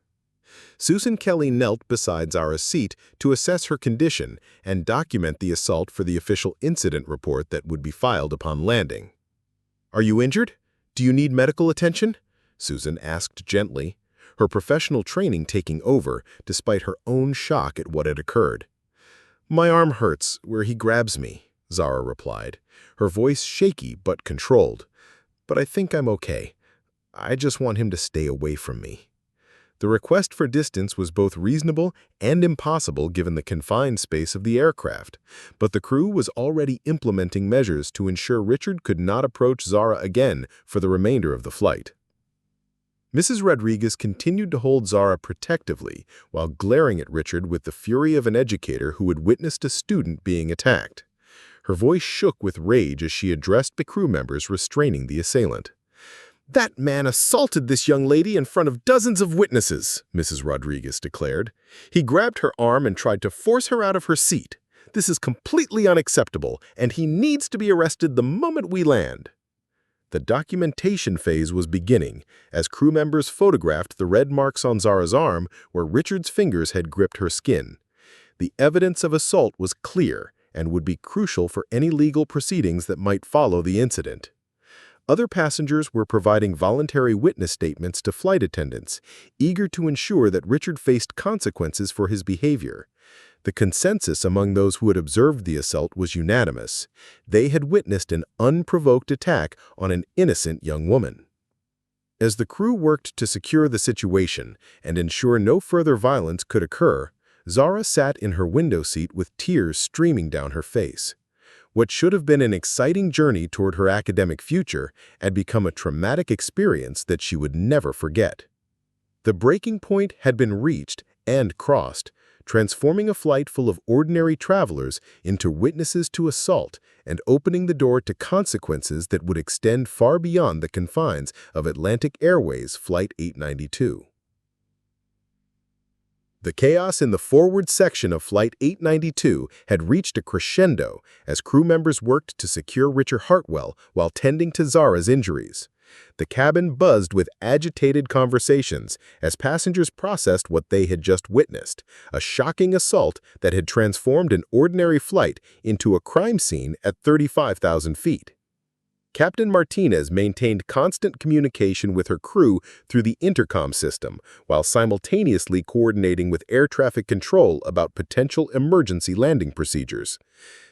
Susan Kelly knelt beside Zarah's seat to assess her condition and document the assault for the official incident report that would be filed upon landing. "Are you injured? Do you need medical attention?" Susan asked gently, her professional training taking over despite her own shock at what had occurred. "My arm hurts where he grabs me," Zarah replied, her voice shaky but controlled. "But I think I'm okay. I just want him to stay away from me." The request for distance was both reasonable and impossible given the confined space of the aircraft, but the crew was already implementing measures to ensure Richard could not approach Zarah again for the remainder of the flight. Mrs. Rodriguez continued to hold Zarah protectively while glaring at Richard with the fury of an educator who had witnessed a student being attacked. Her voice shook with rage as she addressed the crew members restraining the assailant. "That man assaulted this young lady in front of dozens of witnesses," Mrs. Rodriguez declared. "He grabbed her arm and tried to force her out of her seat. This is completely unacceptable, and he needs to be arrested the moment we land." The documentation phase was beginning as crew members photographed the red marks on Zarah's arm where Richard's fingers had gripped her skin. The evidence of assault was clear and would be crucial for any legal proceedings that might follow the incident. Other passengers were providing voluntary witness statements to flight attendants, eager to ensure that Richard faced consequences for his behavior. The consensus among those who had observed the assault was unanimous. They had witnessed an unprovoked attack on an innocent young woman. As the crew worked to secure the situation and ensure no further violence could occur, Zarah sat in her window seat with tears streaming down her face. What should have been an exciting journey toward her academic future had become a traumatic experience that she would never forget. The breaking point had been reached and crossed, transforming a flight full of ordinary travelers into witnesses to assault and opening the door to consequences that would extend far beyond the confines of Atlantic Airways Flight 892. The chaos in the forward section of Flight 892 had reached a crescendo as crew members worked to secure Richard Hartwell while tending to Zarah's injuries. The cabin buzzed with agitated conversations as passengers processed what they had just witnessed, a shocking assault that had transformed an ordinary flight into a crime scene at 35,000 feet. Captain Martinez maintained constant communication with her crew through the intercom system, while simultaneously coordinating with air traffic control about potential emergency landing procedures.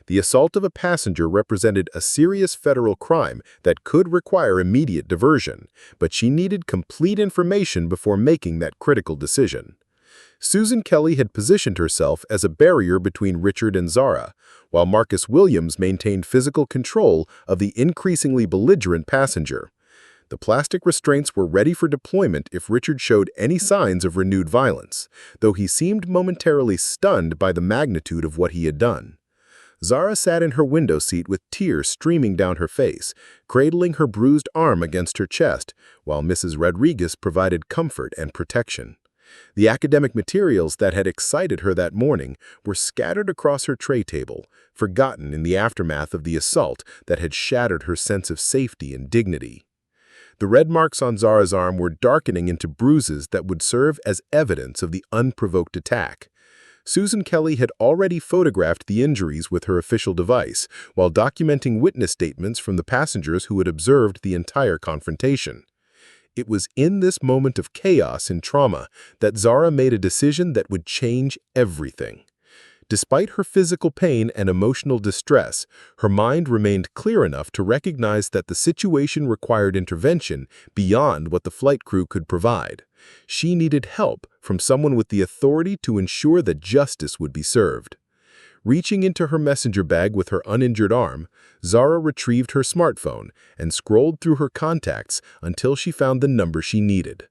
The assault of a passenger represented a serious federal crime that could require immediate diversion, but she needed complete information before making that critical decision. Susan Kelly had positioned herself as a barrier between Richard and Zarah, while Marcus Williams maintained physical control of the increasingly belligerent passenger. The plastic restraints were ready for deployment if Richard showed any signs of renewed violence, though he seemed momentarily stunned by the magnitude of what he had done. Zarah sat in her window seat with tears streaming down her face, cradling her bruised arm against her chest, while Mrs. Rodriguez provided comfort and protection. The academic materials that had excited her that morning were scattered across her tray table, forgotten in the aftermath of the assault that had shattered her sense of safety and dignity. The red marks on Zarah's arm were darkening into bruises that would serve as evidence of the unprovoked attack. Susan Kelly had already photographed the injuries with her official device, while documenting witness statements from the passengers who had observed the entire confrontation. It was in this moment of chaos and trauma that Zarah made a decision that would change everything. Despite her physical pain and emotional distress, her mind remained clear enough to recognize that the situation required intervention beyond what the flight crew could provide. She needed help from someone with the authority to ensure that justice would be served. Reaching into her messenger bag with her uninjured arm, Zarah retrieved her smartphone and scrolled through her contacts until she found the number she needed.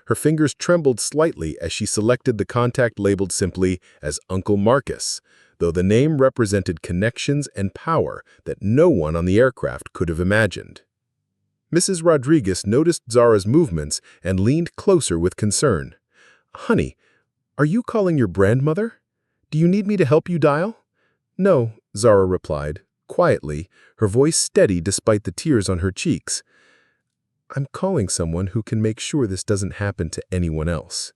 Her fingers trembled slightly as she selected the contact labeled simply as Uncle Marcus. though the name represented connections and power that no one on the aircraft could have imagined. Mrs. Rodriguez noticed Zarah's movements and leaned closer with concern. "Honey, are you calling your grandmother? Do you need me to help you dial?" "No," Zarah replied, quietly, her voice steady despite the tears on her cheeks. "I'm calling someone who can make sure this doesn't happen to anyone else."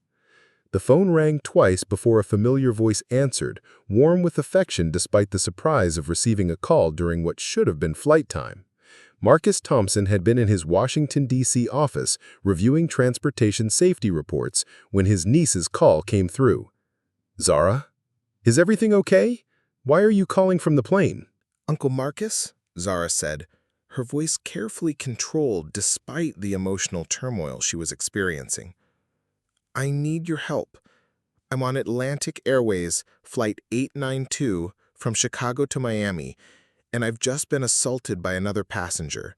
The phone rang twice before a familiar voice answered, warm with affection despite the surprise of receiving a call during what should have been flight time. Marcus Thompson had been in his Washington, D.C. office reviewing transportation safety reports when his niece's call came through. "Zarah? Is everything okay? Why are you calling from the plane?" "Uncle Marcus?" Zarah said, her voice carefully controlled despite the emotional turmoil she was experiencing. "I need your help. I'm on Atlantic Airways, Flight 892, from Chicago to Miami, and I've just been assaulted by another passenger."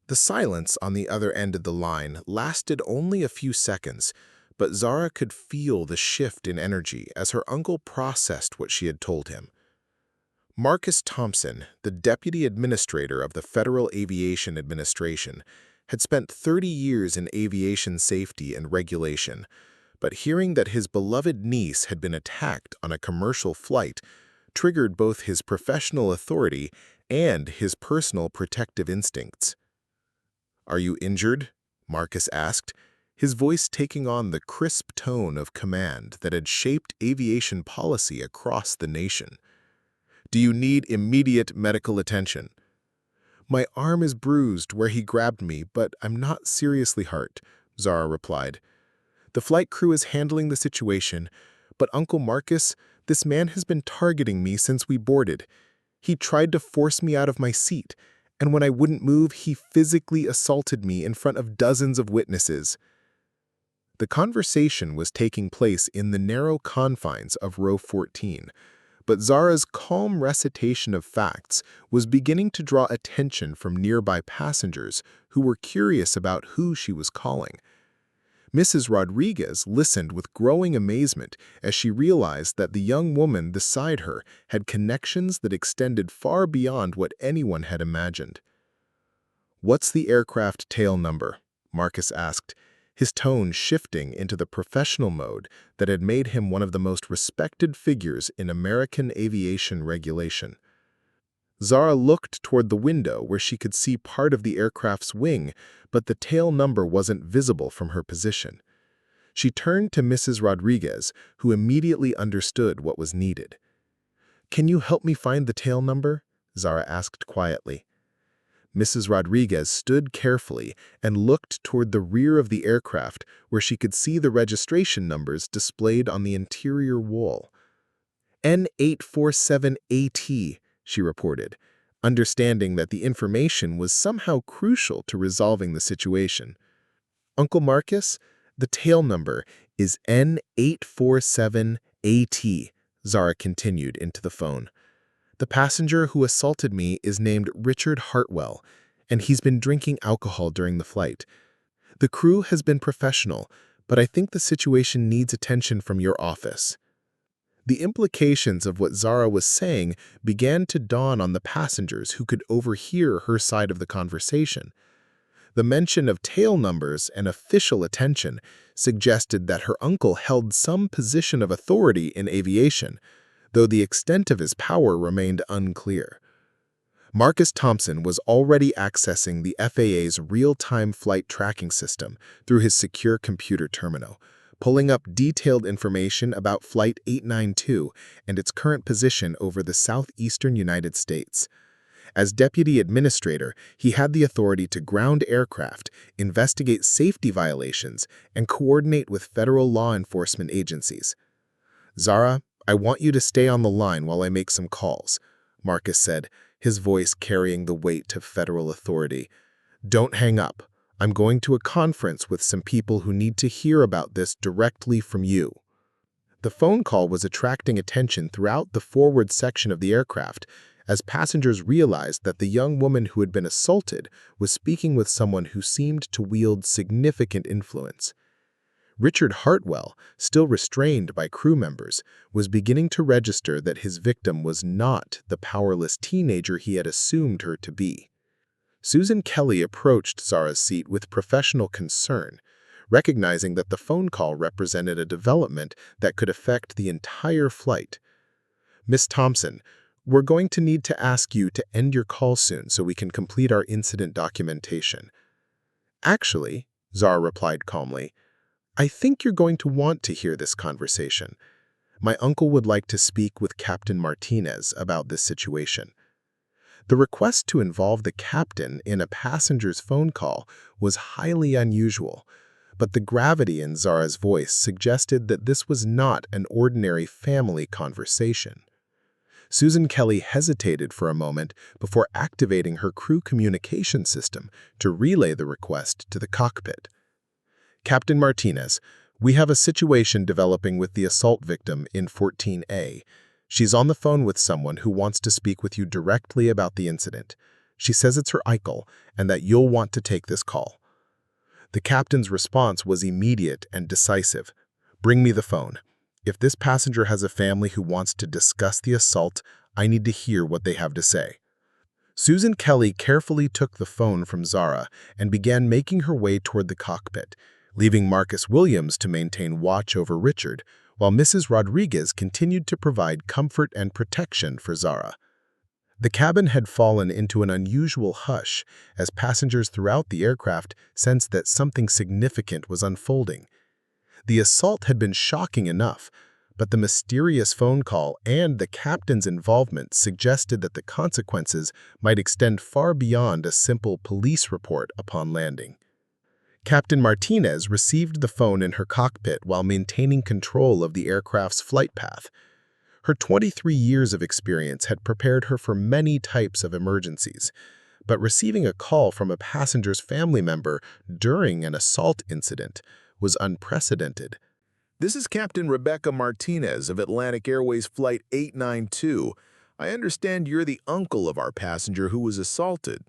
The silence on the other end of the line lasted only a few seconds, but Zarah could feel the shift in energy as her uncle processed what she had told him. Marcus Thompson, the deputy administrator of the Federal Aviation Administration, had spent 30 years in aviation safety and regulation, but hearing that his beloved niece had been attacked on a commercial flight triggered both his professional authority and his personal protective instincts. "Are you injured?" Marcus asked, his voice taking on the crisp tone of command that had shaped aviation policy across the nation. "Do you need immediate medical attention?" "My arm is bruised where he grabbed me, but I'm not seriously hurt," Zarah replied. "The flight crew is handling the situation, but Uncle Marcus, this man has been targeting me since we boarded. He tried to force me out of my seat, and when I wouldn't move, he physically assaulted me in front of dozens of witnesses." The conversation was taking place in the narrow confines of row 14, but Zarah's calm recitation of facts was beginning to draw attention from nearby passengers who were curious about who she was calling. Mrs. Rodriguez listened with growing amazement as she realized that the young woman beside her had connections that extended far beyond what anyone had imagined. "What's the aircraft tail number?" Marcus asked, his tone shifting into the professional mode that had made him one of the most respected figures in American aviation regulation. Zarah looked toward the window where she could see part of the aircraft's wing, but the tail number wasn't visible from her position. She turned to Mrs. Rodriguez, who immediately understood what was needed. "Can you help me find the tail number?" Zarah asked quietly. Mrs. Rodriguez stood carefully and looked toward the rear of the aircraft where she could see the registration numbers displayed on the interior wall. "N847AT, she reported, understanding that the information was somehow crucial to resolving the situation. "Uncle Marcus, the tail number is N847AT, Zarah continued into the phone. "The passenger who assaulted me is named Richard Hartwell, and he's been drinking alcohol during the flight. The crew has been professional, but I think the situation needs attention from your office." The implications of what Zarah was saying began to dawn on the passengers who could overhear her side of the conversation. The mention of tail numbers and official attention suggested that her uncle held some position of authority in aviation, though the extent of his power remained unclear. Marcus Thompson was already accessing the FAA's real-time flight tracking system through his secure computer terminal, pulling up detailed information about Flight 892 and its current position over the southeastern United States. As deputy administrator, he had the authority to ground aircraft, investigate safety violations, and coordinate with federal law enforcement agencies. "Zarah, I want you to stay on the line while I make some calls," Marcus said, his voice carrying the weight of federal authority. "Don't hang up. I'm going to a conference with some people who need to hear about this directly from you." The phone call was attracting attention throughout the forward section of the aircraft as passengers realized that the young woman who had been assaulted was speaking with someone who seemed to wield significant influence. Richard Hartwell, still restrained by crew members, was beginning to register that his victim was not the powerless teenager he had assumed her to be. Susan Kelly approached Zarah's seat with professional concern, recognizing that the phone call represented a development that could affect the entire flight. "Miss Thompson, we're going to need to ask you to end your call soon so we can complete our incident documentation." "Actually," Zarah replied calmly, "I think you're going to want to hear this conversation. My uncle would like to speak with Captain Martinez about this situation." The request to involve the captain in a passenger's phone call was highly unusual, but the gravity in Zarah's voice suggested that this was not an ordinary family conversation. Susan Kelly hesitated for a moment before activating her crew communication system to relay the request to the cockpit. "Captain Martinez, we have a situation developing with the assault victim in 14A. She's on the phone with someone who wants to speak with you directly about the incident. She says it's her uncle and that you'll want to take this call." The captain's response was immediate and decisive. "Bring me the phone. If this passenger has a family who wants to discuss the assault, I need to hear what they have to say." Susan Kelly carefully took the phone from Zarah and began making her way toward the cockpit, leaving Marcus Williams to maintain watch over Richard, while Mrs. Rodriguez continued to provide comfort and protection for Zarah. The cabin had fallen into an unusual hush as passengers throughout the aircraft sensed that something significant was unfolding. The assault had been shocking enough, but the mysterious phone call and the captain's involvement suggested that the consequences might extend far beyond a simple police report upon landing. Captain Martinez received the phone in her cockpit while maintaining control of the aircraft's flight path. Her 23 years of experience had prepared her for many types of emergencies, but receiving a call from a passenger's family member during an assault incident was unprecedented. This is Captain Rebecca Martinez of Atlantic Airways Flight 892. I understand you're the uncle of our passenger who was assaulted.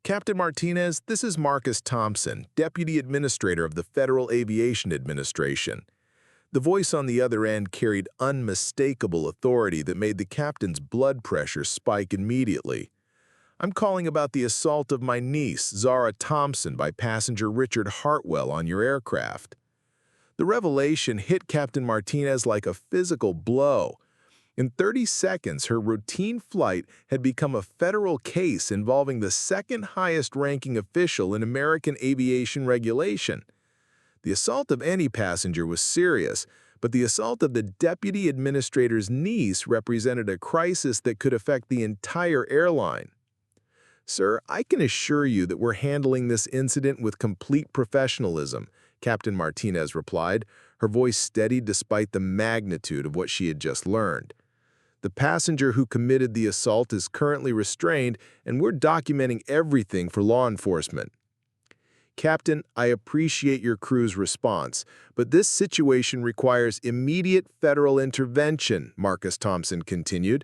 Captain Martinez, this is Marcus Thompson, Deputy Administrator of the Federal Aviation Administration. The voice on the other end carried unmistakable authority that made the captain's blood pressure spike immediately. I'm calling about the assault of my niece, Zarah Thompson, by passenger Richard Hartwell on your aircraft. The revelation hit Captain Martinez like a physical blow. In 30 seconds, her routine flight had become a federal case involving the second highest-ranking official in American aviation regulation. The assault of any passenger was serious, but the assault of the deputy administrator's niece represented a crisis that could affect the entire airline. "Sir, I can assure you that we're handling this incident with complete professionalism," Captain Martinez replied, her voice steady despite the magnitude of what she had just learned. "The passenger who committed the assault is currently restrained, and we're documenting everything for law enforcement." "Captain, I appreciate your crew's response, but this situation requires immediate federal intervention," Marcus Thompson continued.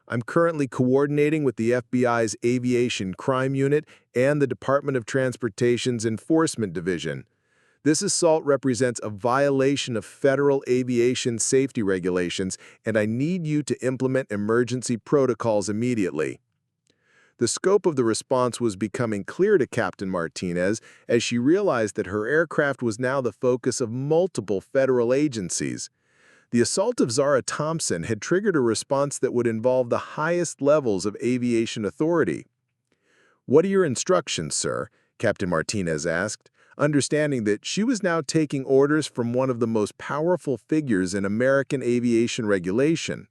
"I'm currently coordinating with the FBI's Aviation Crime Unit and the Department of Transportation's Enforcement Division. This assault represents a violation of federal aviation safety regulations, and I need you to implement emergency protocols immediately." The scope of the response was becoming clear to Captain Martinez as she realized that her aircraft was now the focus of multiple federal agencies. The assault of Zarah Thompson had triggered a response that would involve the highest levels of aviation authority. "What are your instructions, sir?" Captain Martinez asked, understanding that she was now taking orders from one of the most powerful figures in American aviation regulation.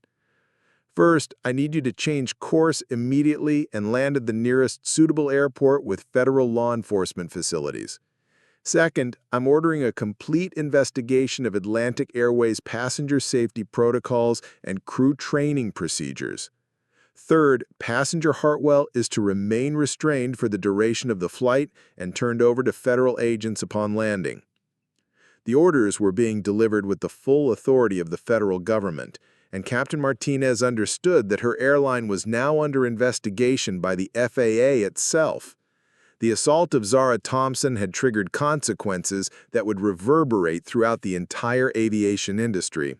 "First, I need you to change course immediately and land at the nearest suitable airport with federal law enforcement facilities. Second, I'm ordering a complete investigation of Atlantic Airways passenger safety protocols and crew training procedures. Third, passenger Hartwell is to remain restrained for the duration of the flight and turned over to federal agents upon landing." The orders were being delivered with the full authority of the federal government, and Captain Martinez understood that her airline was now under investigation by the FAA itself. The assault of Zarah Thompson had triggered consequences that would reverberate throughout the entire aviation industry.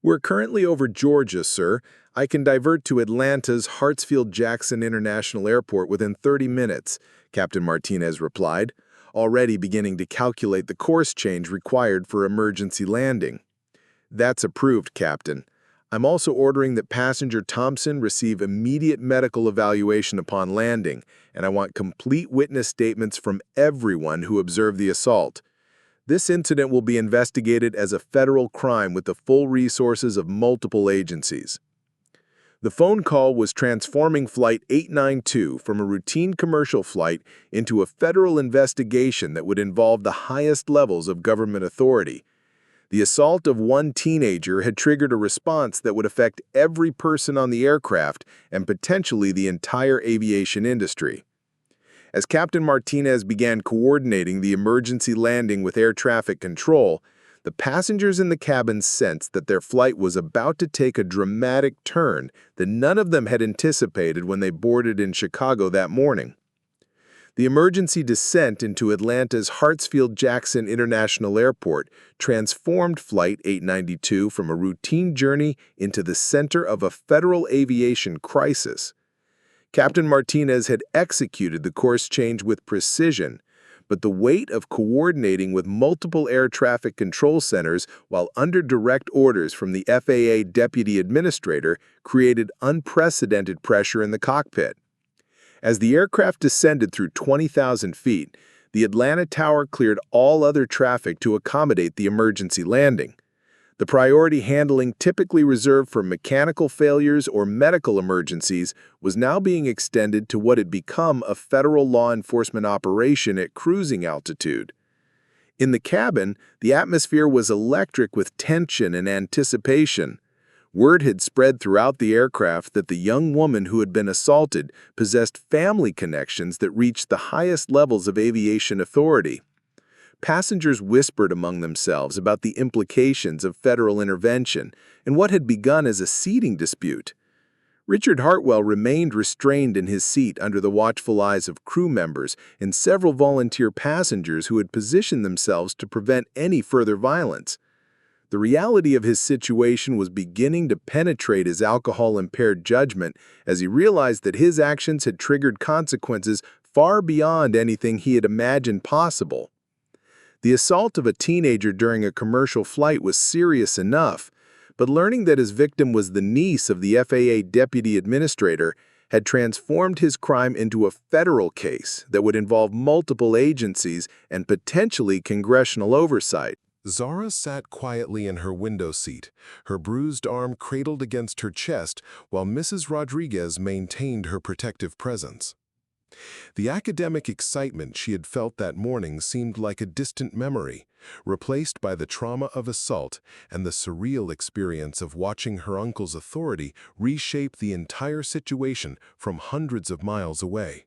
"We're currently over Georgia, sir. I can divert to Atlanta's Hartsfield-Jackson International Airport within 30 minutes, Captain Martinez replied, already beginning to calculate the course change required for emergency landing. "That's approved, Captain. I'm also ordering that passenger Thompson receive immediate medical evaluation upon landing, and I want complete witness statements from everyone who observed the assault. This incident will be investigated as a federal crime with the full resources of multiple agencies." The phone call was transforming Flight 892 from a routine commercial flight into a federal investigation that would involve the highest levels of government authority. The assault of one teenager had triggered a response that would affect every person on the aircraft and potentially the entire aviation industry. As Captain Martinez began coordinating the emergency landing with air traffic control, the passengers in the cabin sensed that their flight was about to take a dramatic turn that none of them had anticipated when they boarded in Chicago that morning. The emergency descent into Atlanta's Hartsfield-Jackson International Airport transformed Flight 892 from a routine journey into the center of a federal aviation crisis. Captain Martinez had executed the course change with precision, but the weight of coordinating with multiple air traffic control centers while under direct orders from the FAA Deputy Administrator created unprecedented pressure in the cockpit. As the aircraft descended through 20,000 feet, the Atlanta Tower cleared all other traffic to accommodate the emergency landing. The priority handling typically reserved for mechanical failures or medical emergencies was now being extended to what had become a federal law enforcement operation at cruising altitude. In the cabin, the atmosphere was electric with tension and anticipation. Word had spread throughout the aircraft that the young woman who had been assaulted possessed family connections that reached the highest levels of aviation authority. Passengers whispered among themselves about the implications of federal intervention and what had begun as a seating dispute. Richard Hartwell remained restrained in his seat under the watchful eyes of crew members and several volunteer passengers who had positioned themselves to prevent any further violence. The reality of his situation was beginning to penetrate his alcohol-impaired judgment as he realized that his actions had triggered consequences far beyond anything he had imagined possible. The assault of a teenager during a commercial flight was serious enough, but learning that his victim was the niece of the FAA Deputy Administrator had transformed his crime into a federal case that would involve multiple agencies and potentially congressional oversight. Zarah sat quietly in her window seat, her bruised arm cradled against her chest while Mrs. Rodriguez maintained her protective presence. The academic excitement she had felt that morning seemed like a distant memory, replaced by the trauma of assault and the surreal experience of watching her uncle's authority reshape the entire situation from hundreds of miles away.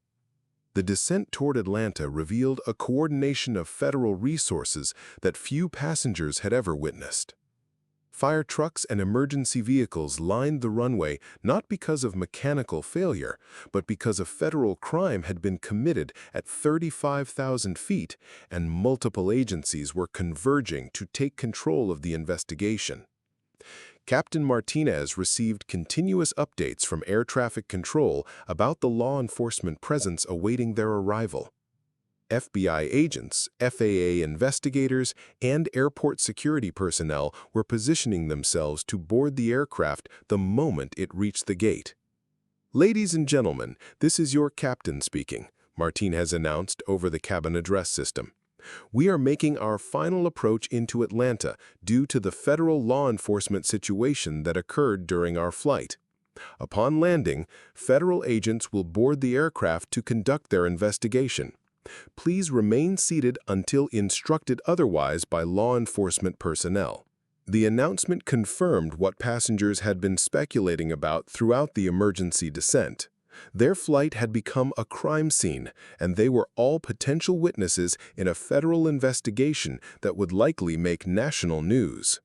The descent toward Atlanta revealed a coordination of federal resources that few passengers had ever witnessed. Fire trucks and emergency vehicles lined the runway not because of mechanical failure, but because a federal crime had been committed at 35,000 feet and multiple agencies were converging to take control of the investigation. Captain Martinez received continuous updates from air traffic control about the law enforcement presence awaiting their arrival. FBI agents, FAA investigators, and airport security personnel were positioning themselves to board the aircraft the moment it reached the gate. "Ladies and gentlemen, this is your captain speaking," Martinez announced over the cabin address system. "We are making our final approach into Atlanta due to the federal law enforcement situation that occurred during our flight. Upon landing, federal agents will board the aircraft to conduct their investigation. Please remain seated until instructed otherwise by law enforcement personnel." The announcement confirmed what passengers had been speculating about throughout the emergency descent. Their flight had become a crime scene, and they were all potential witnesses in a federal investigation that would likely make national news.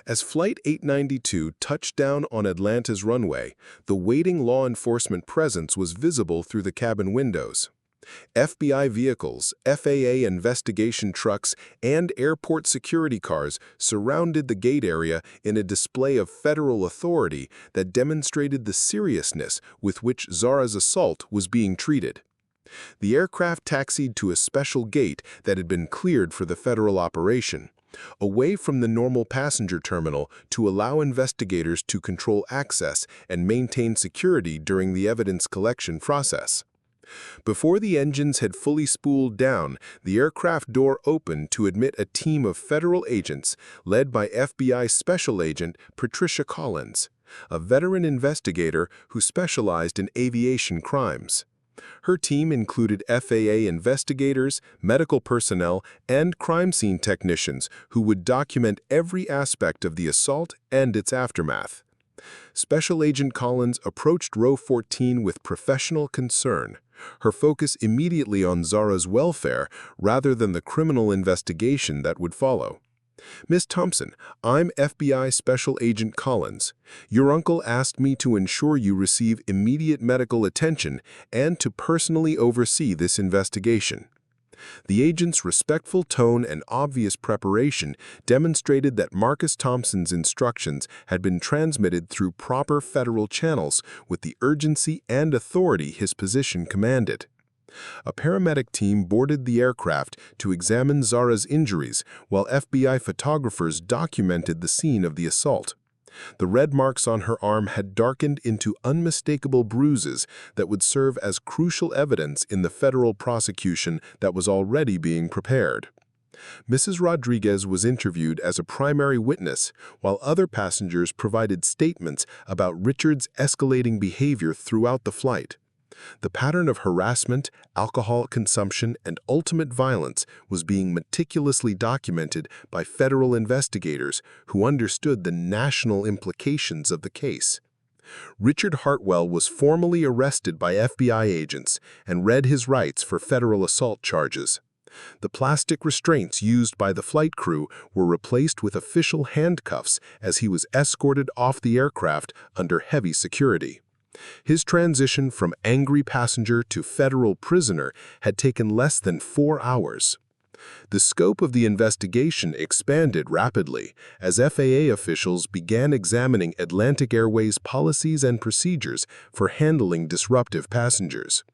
As Flight 892 touched down on Atlanta's runway, the waiting law enforcement presence was visible through the cabin windows. FBI vehicles, FAA investigation trucks, and airport security cars surrounded the gate area in a display of federal authority that demonstrated the seriousness with which Zarah's assault was being treated. The aircraft taxied to a special gate that had been cleared for the federal operation, away from the normal passenger terminal to allow investigators to control access and maintain security during the evidence collection process. Before the engines had fully spooled down, the aircraft door opened to admit a team of federal agents led by FBI Special Agent Patricia Collins, a veteran investigator who specialized in aviation crimes. Her team included FAA investigators, medical personnel, and crime scene technicians who would document every aspect of the assault and its aftermath. Special Agent Collins approached Row 14 with professional concern, her focus immediately on Zarah's welfare rather than the criminal investigation that would follow. "Miss Thompson, I'm FBI Special Agent Collins. Your uncle asked me to ensure you receive immediate medical attention and to personally oversee this investigation." The agent's respectful tone and obvious preparation demonstrated that Marcus Thompson's instructions had been transmitted through proper federal channels with the urgency and authority his position commanded. A paramedic team boarded the aircraft to examine Zarah's injuries, while FBI photographers documented the scene of the assault. The red marks on her arm had darkened into unmistakable bruises that would serve as crucial evidence in the federal prosecution that was already being prepared. Mrs. Rodriguez was interviewed as a primary witness, while other passengers provided statements about Richard's escalating behavior throughout the flight. The pattern of harassment, alcohol consumption, and ultimate violence was being meticulously documented by federal investigators who understood the national implications of the case. Richard Hartwell was formally arrested by FBI agents and read his rights for federal assault charges. The plastic restraints used by the flight crew were replaced with official handcuffs as he was escorted off the aircraft under heavy security. His transition from angry passenger to federal prisoner had taken less than 4 hours. The scope of the investigation expanded rapidly as FAA officials began examining Atlantic Airways' policies and procedures for handling disruptive passengers.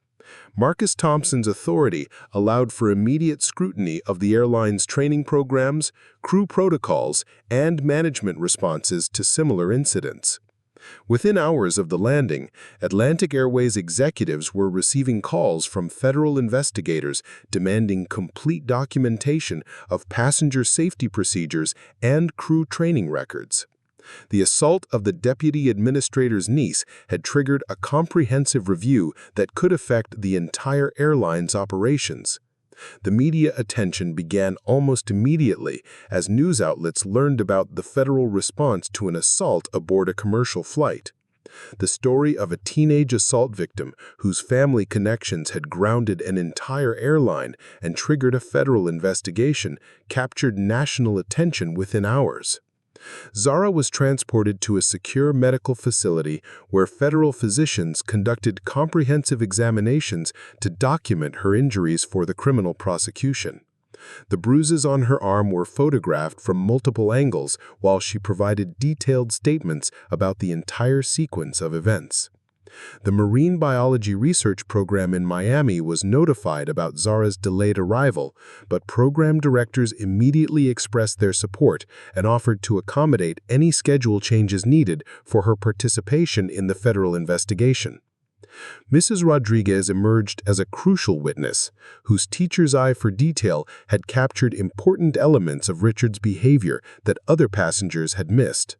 Marcus Thompson's authority allowed for immediate scrutiny of the airline's training programs, crew protocols, and management responses to similar incidents. Within hours of the landing, Atlantic Airways executives were receiving calls from federal investigators demanding complete documentation of passenger safety procedures and crew training records. The assault of the deputy administrator's niece had triggered a comprehensive review that could affect the entire airline's operations. The media attention began almost immediately as news outlets learned about the federal response to an assault aboard a commercial flight. The story of a teenage assault victim whose family connections had grounded an entire airline and triggered a federal investigation captured national attention within hours. Zarah was transported to a secure medical facility where federal physicians conducted comprehensive examinations to document her injuries for the criminal prosecution. The bruises on her arm were photographed from multiple angles while she provided detailed statements about the entire sequence of events. The Marine Biology Research Program in Miami was notified about Zarah's delayed arrival, but program directors immediately expressed their support and offered to accommodate any schedule changes needed for her participation in the federal investigation. Mrs. Rodriguez emerged as a crucial witness, whose teacher's eye for detail had captured important elements of Richard's behavior that other passengers had missed.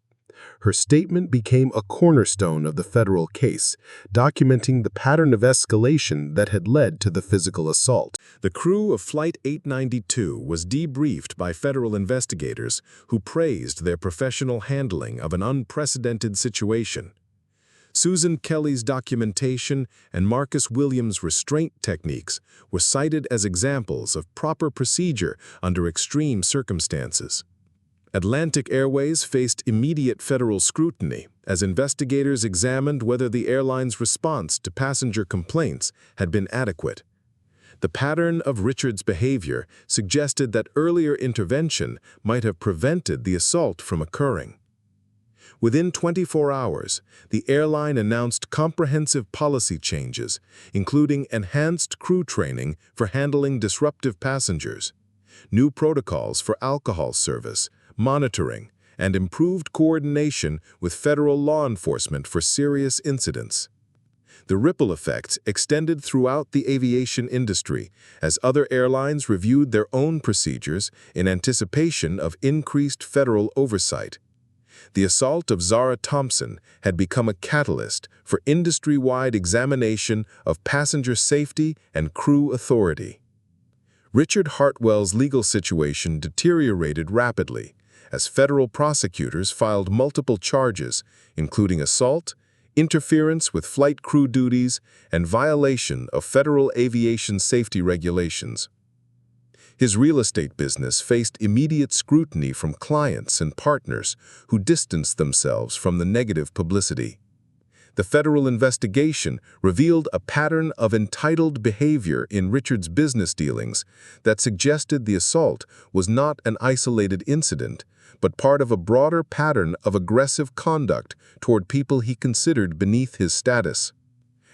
Her statement became a cornerstone of the federal case, documenting the pattern of escalation that had led to the physical assault. The crew of Flight 892 was debriefed by federal investigators who praised their professional handling of an unprecedented situation. Susan Kelly's documentation and Marcus Williams' restraint techniques were cited as examples of proper procedure under extreme circumstances. Atlantic Airways faced immediate federal scrutiny as investigators examined whether the airline's response to passenger complaints had been adequate. The pattern of Richard's behavior suggested that earlier intervention might have prevented the assault from occurring. Within 24 hours, the airline announced comprehensive policy changes, including enhanced crew training for handling disruptive passengers, new protocols for alcohol service, monitoring, and improved coordination with federal law enforcement for serious incidents. The ripple effects extended throughout the aviation industry as other airlines reviewed their own procedures in anticipation of increased federal oversight. The assault of Zarah Thompson had become a catalyst for industry-wide examination of passenger safety and crew authority. Richard Hartwell's legal situation deteriorated rapidly as federal prosecutors filed multiple charges, including assault, interference with flight crew duties, and violation of federal aviation safety regulations. His real estate business faced immediate scrutiny from clients and partners who distanced themselves from the negative publicity. The federal investigation revealed a pattern of entitled behavior in Richard's business dealings that suggested the assault was not an isolated incident, but part of a broader pattern of aggressive conduct toward people he considered beneath his status.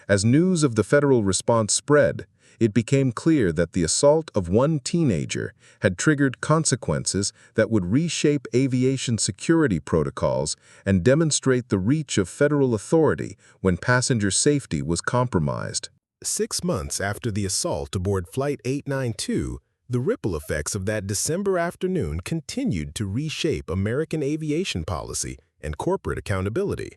As news of the federal response spread, it became clear that the assault of one teenager had triggered consequences that would reshape aviation security protocols and demonstrate the reach of federal authority when passenger safety was compromised. 6 months after the assault aboard Flight 892, the ripple effects of that December afternoon continued to reshape American aviation policy and corporate accountability.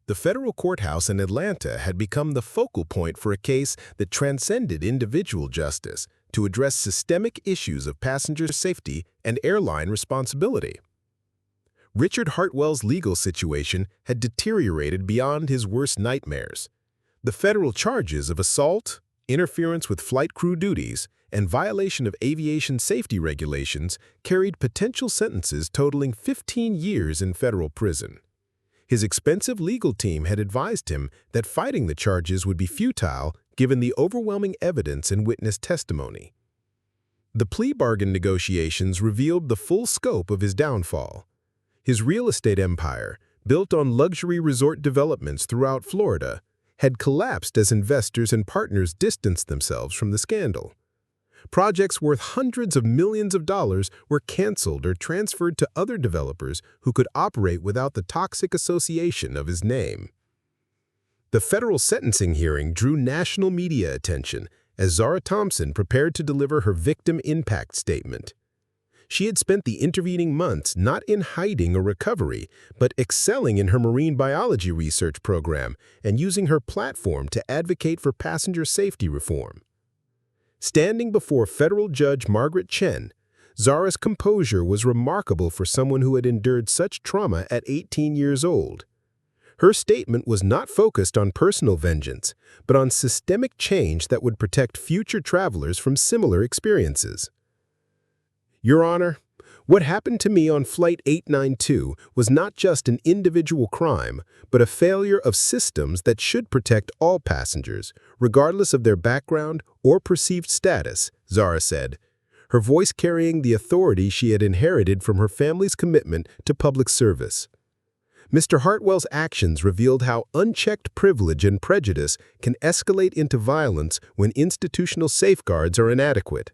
The federal courthouse in Atlanta had become the focal point for a case that transcended individual justice to address systemic issues of passenger safety and airline responsibility. Richard Hartwell's legal situation had deteriorated beyond his worst nightmares. The federal charges of assault, interference with flight crew duties, and violation of aviation safety regulations carried potential sentences totaling 15 years in federal prison. His expensive legal team had advised him that fighting the charges would be futile given the overwhelming evidence and witness testimony. The plea bargain negotiations revealed the full scope of his downfall. His real estate empire, built on luxury resort developments throughout Florida, had collapsed as investors and partners distanced themselves from the scandal. Projects worth hundreds of millions of dollars were canceled or transferred to other developers who could operate without the toxic association of his name. The federal sentencing hearing drew national media attention as Zarah Thompson prepared to deliver her victim impact statement. She had spent the intervening months not in hiding or recovery, but excelling in her marine biology research program and using her platform to advocate for passenger safety reform. Standing before federal judge Margaret Chen, Zarah's composure was remarkable for someone who had endured such trauma at 18 years old. Her statement was not focused on personal vengeance, but on systemic change that would protect future travelers from similar experiences. Your Honor, what happened to me on Flight 892 was not just an individual crime, but a failure of systems that should protect all passengers, regardless of their background or perceived status, Zarah said, her voice carrying the authority she had inherited from her family's commitment to public service. Mr. Hartwell's actions revealed how unchecked privilege and prejudice can escalate into violence when institutional safeguards are inadequate.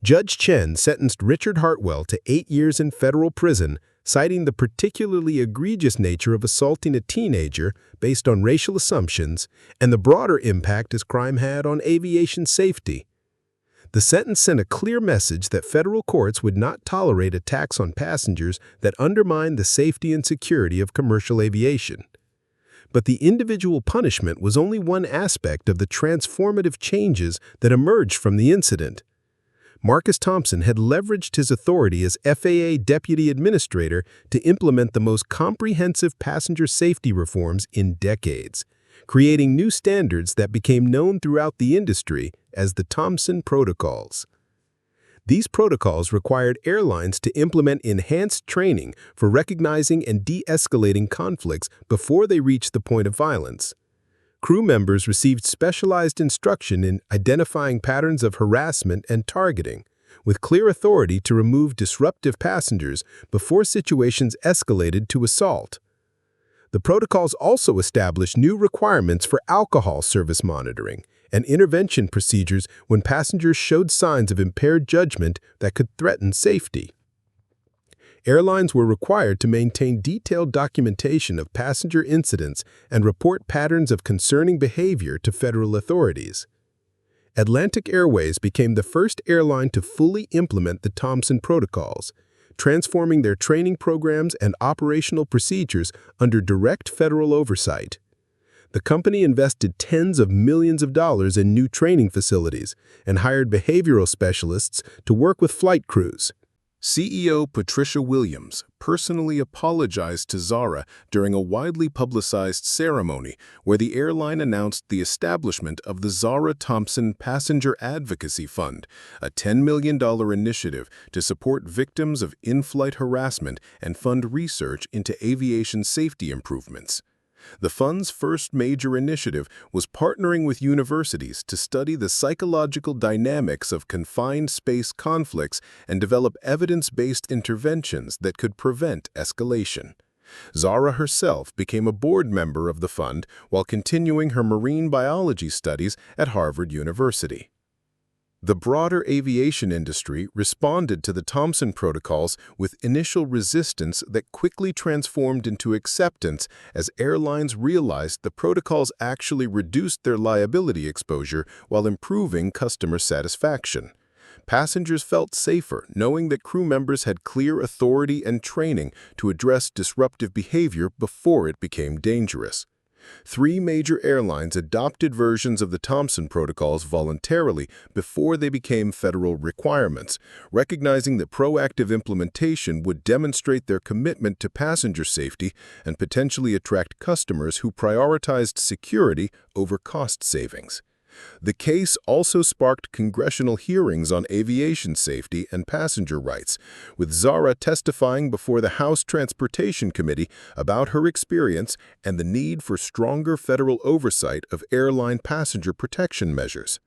Judge Chen sentenced Richard Hartwell to 8 years in federal prison, citing the particularly egregious nature of assaulting a teenager based on racial assumptions and the broader impact his crime had on aviation safety. The sentence sent a clear message that federal courts would not tolerate attacks on passengers that undermine the safety and security of commercial aviation. But the individual punishment was only one aspect of the transformative changes that emerged from the incident. Marcus Thompson had leveraged his authority as FAA Deputy Administrator to implement the most comprehensive passenger safety reforms in decades, creating new standards that became known throughout the industry as the Thompson Protocols. These protocols required airlines to implement enhanced training for recognizing and de-escalating conflicts before they reached the point of violence. Crew members received specialized instruction in identifying patterns of harassment and targeting, with clear authority to remove disruptive passengers before situations escalated to assault. The protocols also established new requirements for alcohol service monitoring and intervention procedures when passengers showed signs of impaired judgment that could threaten safety. Airlines were required to maintain detailed documentation of passenger incidents and report patterns of concerning behavior to federal authorities. Atlantic Airways became the first airline to fully implement the Thompson protocols, transforming their training programs and operational procedures under direct federal oversight. The company invested tens of millions of dollars in new training facilities and hired behavioral specialists to work with flight crews. CEO Patricia Williams personally apologized to Zarah during a widely publicized ceremony where the airline announced the establishment of the Zarah Thompson Passenger Advocacy Fund, a $10 million initiative to support victims of in-flight harassment and fund research into aviation safety improvements. The fund's first major initiative was partnering with universities to study the psychological dynamics of confined space conflicts and develop evidence-based interventions that could prevent escalation. Zarah herself became a board member of the fund while continuing her marine biology studies at Harvard University. The broader aviation industry responded to the Thompson protocols with initial resistance that quickly transformed into acceptance as airlines realized the protocols actually reduced their liability exposure while improving customer satisfaction. Passengers felt safer knowing that crew members had clear authority and training to address disruptive behavior before it became dangerous. 3 major airlines adopted versions of the Thompson protocols voluntarily before they became federal requirements, recognizing that proactive implementation would demonstrate their commitment to passenger safety and potentially attract customers who prioritized security over cost savings. The case also sparked congressional hearings on aviation safety and passenger rights, with Zarah testifying before the House Transportation Committee about her experience and the need for stronger federal oversight of airline passenger protection measures.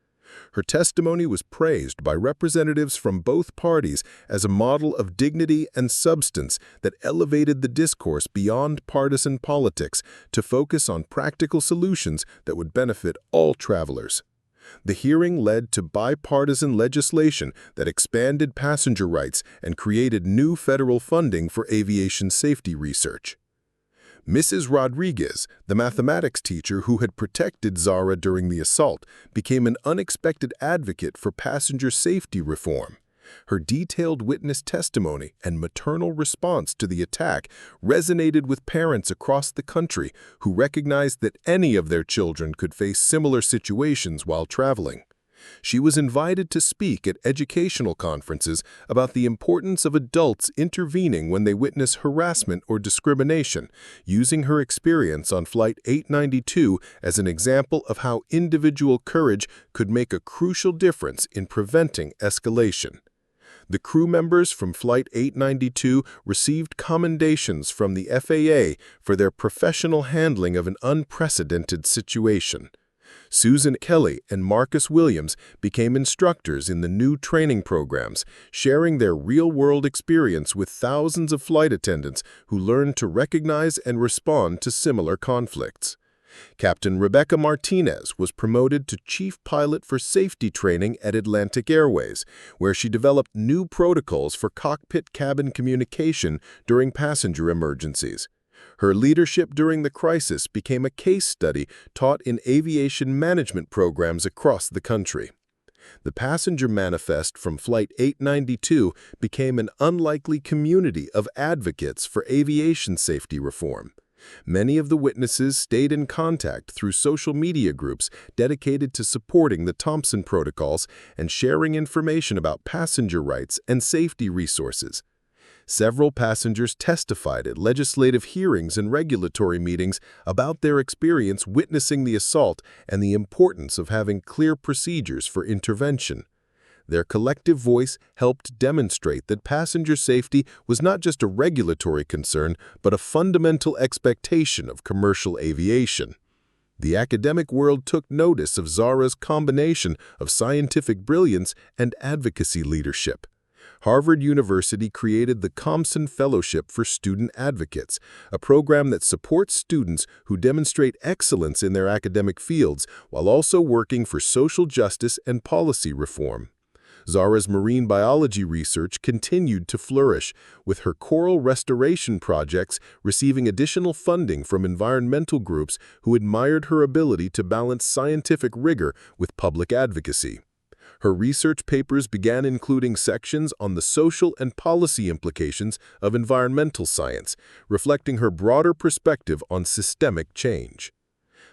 Her testimony was praised by representatives from both parties as a model of dignity and substance that elevated the discourse beyond partisan politics to focus on practical solutions that would benefit all travelers. The hearing led to bipartisan legislation that expanded passenger rights and created new federal funding for aviation safety research. Mrs. Rodriguez, the mathematics teacher who had protected Zarah during the assault, became an unexpected advocate for passenger safety reform. Her detailed witness testimony and maternal response to the attack resonated with parents across the country who recognized that any of their children could face similar situations while traveling. She was invited to speak at educational conferences about the importance of adults intervening when they witness harassment or discrimination, using her experience on Flight 892 as an example of how individual courage could make a crucial difference in preventing escalation. The crew members from Flight 892 received commendations from the FAA for their professional handling of an unprecedented situation. Susan Kelly and Marcus Williams became instructors in the new training programs, sharing their real-world experience with thousands of flight attendants who learned to recognize and respond to similar conflicts. Captain Rebecca Martinez was promoted to Chief Pilot for Safety Training at Atlantic Airways, where she developed new protocols for cockpit cabin communication during passenger emergencies. Her leadership during the crisis became a case study taught in aviation management programs across the country. The passenger manifest from Flight 892 became an unlikely community of advocates for aviation safety reform. Many of the witnesses stayed in contact through social media groups dedicated to supporting the Thompson protocols and sharing information about passenger rights and safety resources. Several passengers testified at legislative hearings and regulatory meetings about their experience witnessing the assault and the importance of having clear procedures for intervention. Their collective voice helped demonstrate that passenger safety was not just a regulatory concern, but a fundamental expectation of commercial aviation. The academic world took notice of Zarah's combination of scientific brilliance and advocacy leadership. Harvard University created the Thompson Fellowship for Student Advocates, a program that supports students who demonstrate excellence in their academic fields while also working for social justice and policy reform. Zarah's marine biology research continued to flourish, with her coral restoration projects receiving additional funding from environmental groups who admired her ability to balance scientific rigor with public advocacy. Her research papers began including sections on the social and policy implications of environmental science, reflecting her broader perspective on systemic change.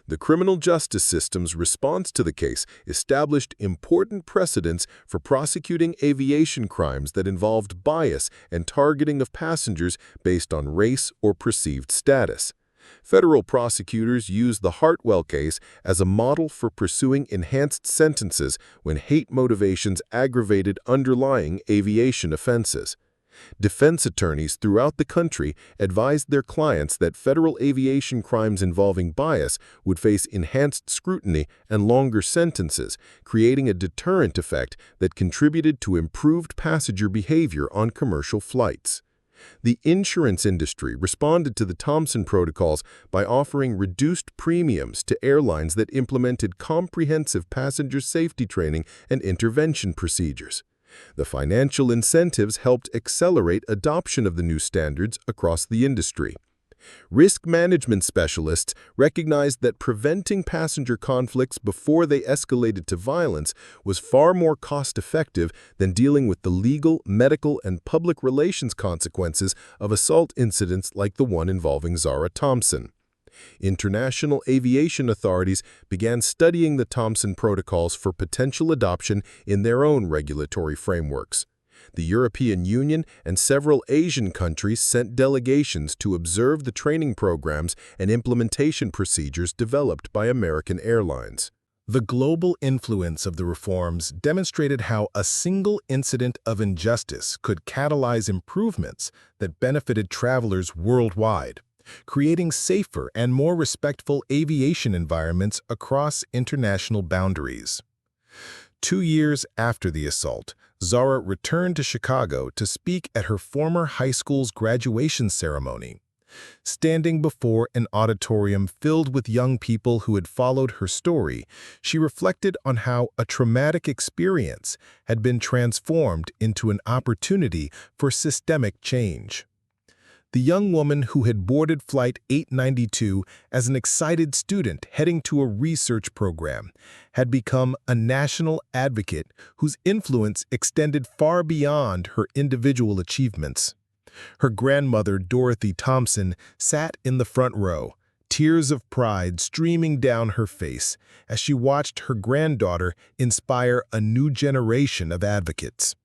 The criminal justice system's response to the case established important precedents for prosecuting aviation crimes that involved bias and targeting of passengers based on race or perceived status. Federal prosecutors used the Hartwell case as a model for pursuing enhanced sentences when hate motivations aggravated underlying aviation offenses. Defense attorneys throughout the country advised their clients that federal aviation crimes involving bias would face enhanced scrutiny and longer sentences, creating a deterrent effect that contributed to improved passenger behavior on commercial flights. The insurance industry responded to the Thompson protocols by offering reduced premiums to airlines that implemented comprehensive passenger safety training and intervention procedures. The financial incentives helped accelerate adoption of the new standards across the industry. Risk management specialists recognized that preventing passenger conflicts before they escalated to violence was far more cost-effective than dealing with the legal, medical, and public relations consequences of assault incidents like the one involving Zarah Thompson. International aviation authorities began studying the Thompson protocols for potential adoption in their own regulatory frameworks. The European Union and several Asian countries sent delegations to observe the training programs and implementation procedures developed by American Airlines. The global influence of the reforms demonstrated how a single incident of injustice could catalyze improvements that benefited travelers worldwide, creating safer and more respectful aviation environments across international boundaries. 2 years after the assault, Zarah returned to Chicago to speak at her former high school's graduation ceremony. Standing before an auditorium filled with young people who had followed her story, she reflected on how a traumatic experience had been transformed into an opportunity for systemic change. The young woman who had boarded Flight 892 as an excited student heading to a research program had become a national advocate whose influence extended far beyond her individual achievements. Her grandmother, Dorothy Thompson, sat in the front row, tears of pride streaming down her face as she watched her granddaughter inspire a new generation of advocates.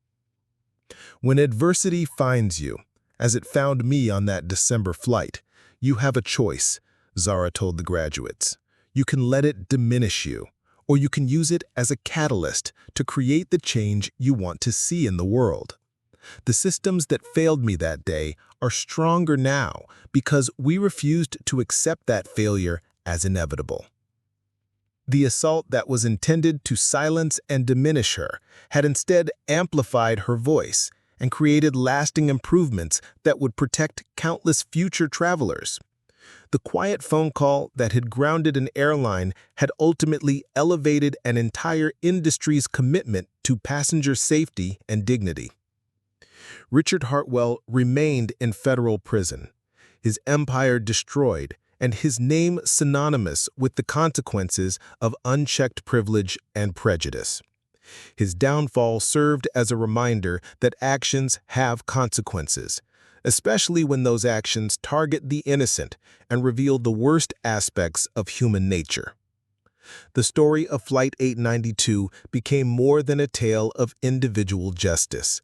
When adversity finds you, as it found me on that December flight, you have a choice, Zarah told the graduates. You can let it diminish you, or you can use it as a catalyst to create the change you want to see in the world. The systems that failed me that day are stronger now because we refused to accept that failure as inevitable. The assault that was intended to silence and diminish her had instead amplified her voice and created lasting improvements that would protect countless future travelers. The quiet phone call that had grounded an airline had ultimately elevated an entire industry's commitment to passenger safety and dignity. Richard Hartwell remained in federal prison, his empire destroyed, and his name synonymous with the consequences of unchecked privilege and prejudice. His downfall served as a reminder that actions have consequences, especially when those actions target the innocent and reveal the worst aspects of human nature. The story of Flight 892 became more than a tale of individual justice.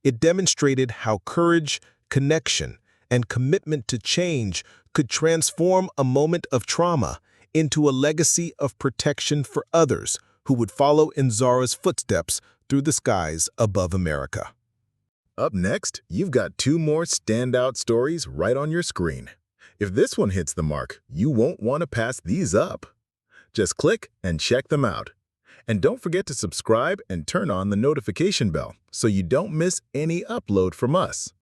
It demonstrated how courage, connection, and commitment to change could transform a moment of trauma into a legacy of protection for others who would follow in Zarah's footsteps through the skies above America. Up next, you've got 2 more standout stories right on your screen. If this one hits the mark, you won't want to pass these up. Just click and check them out. And don't forget to subscribe and turn on the notification bell so you don't miss any upload from us.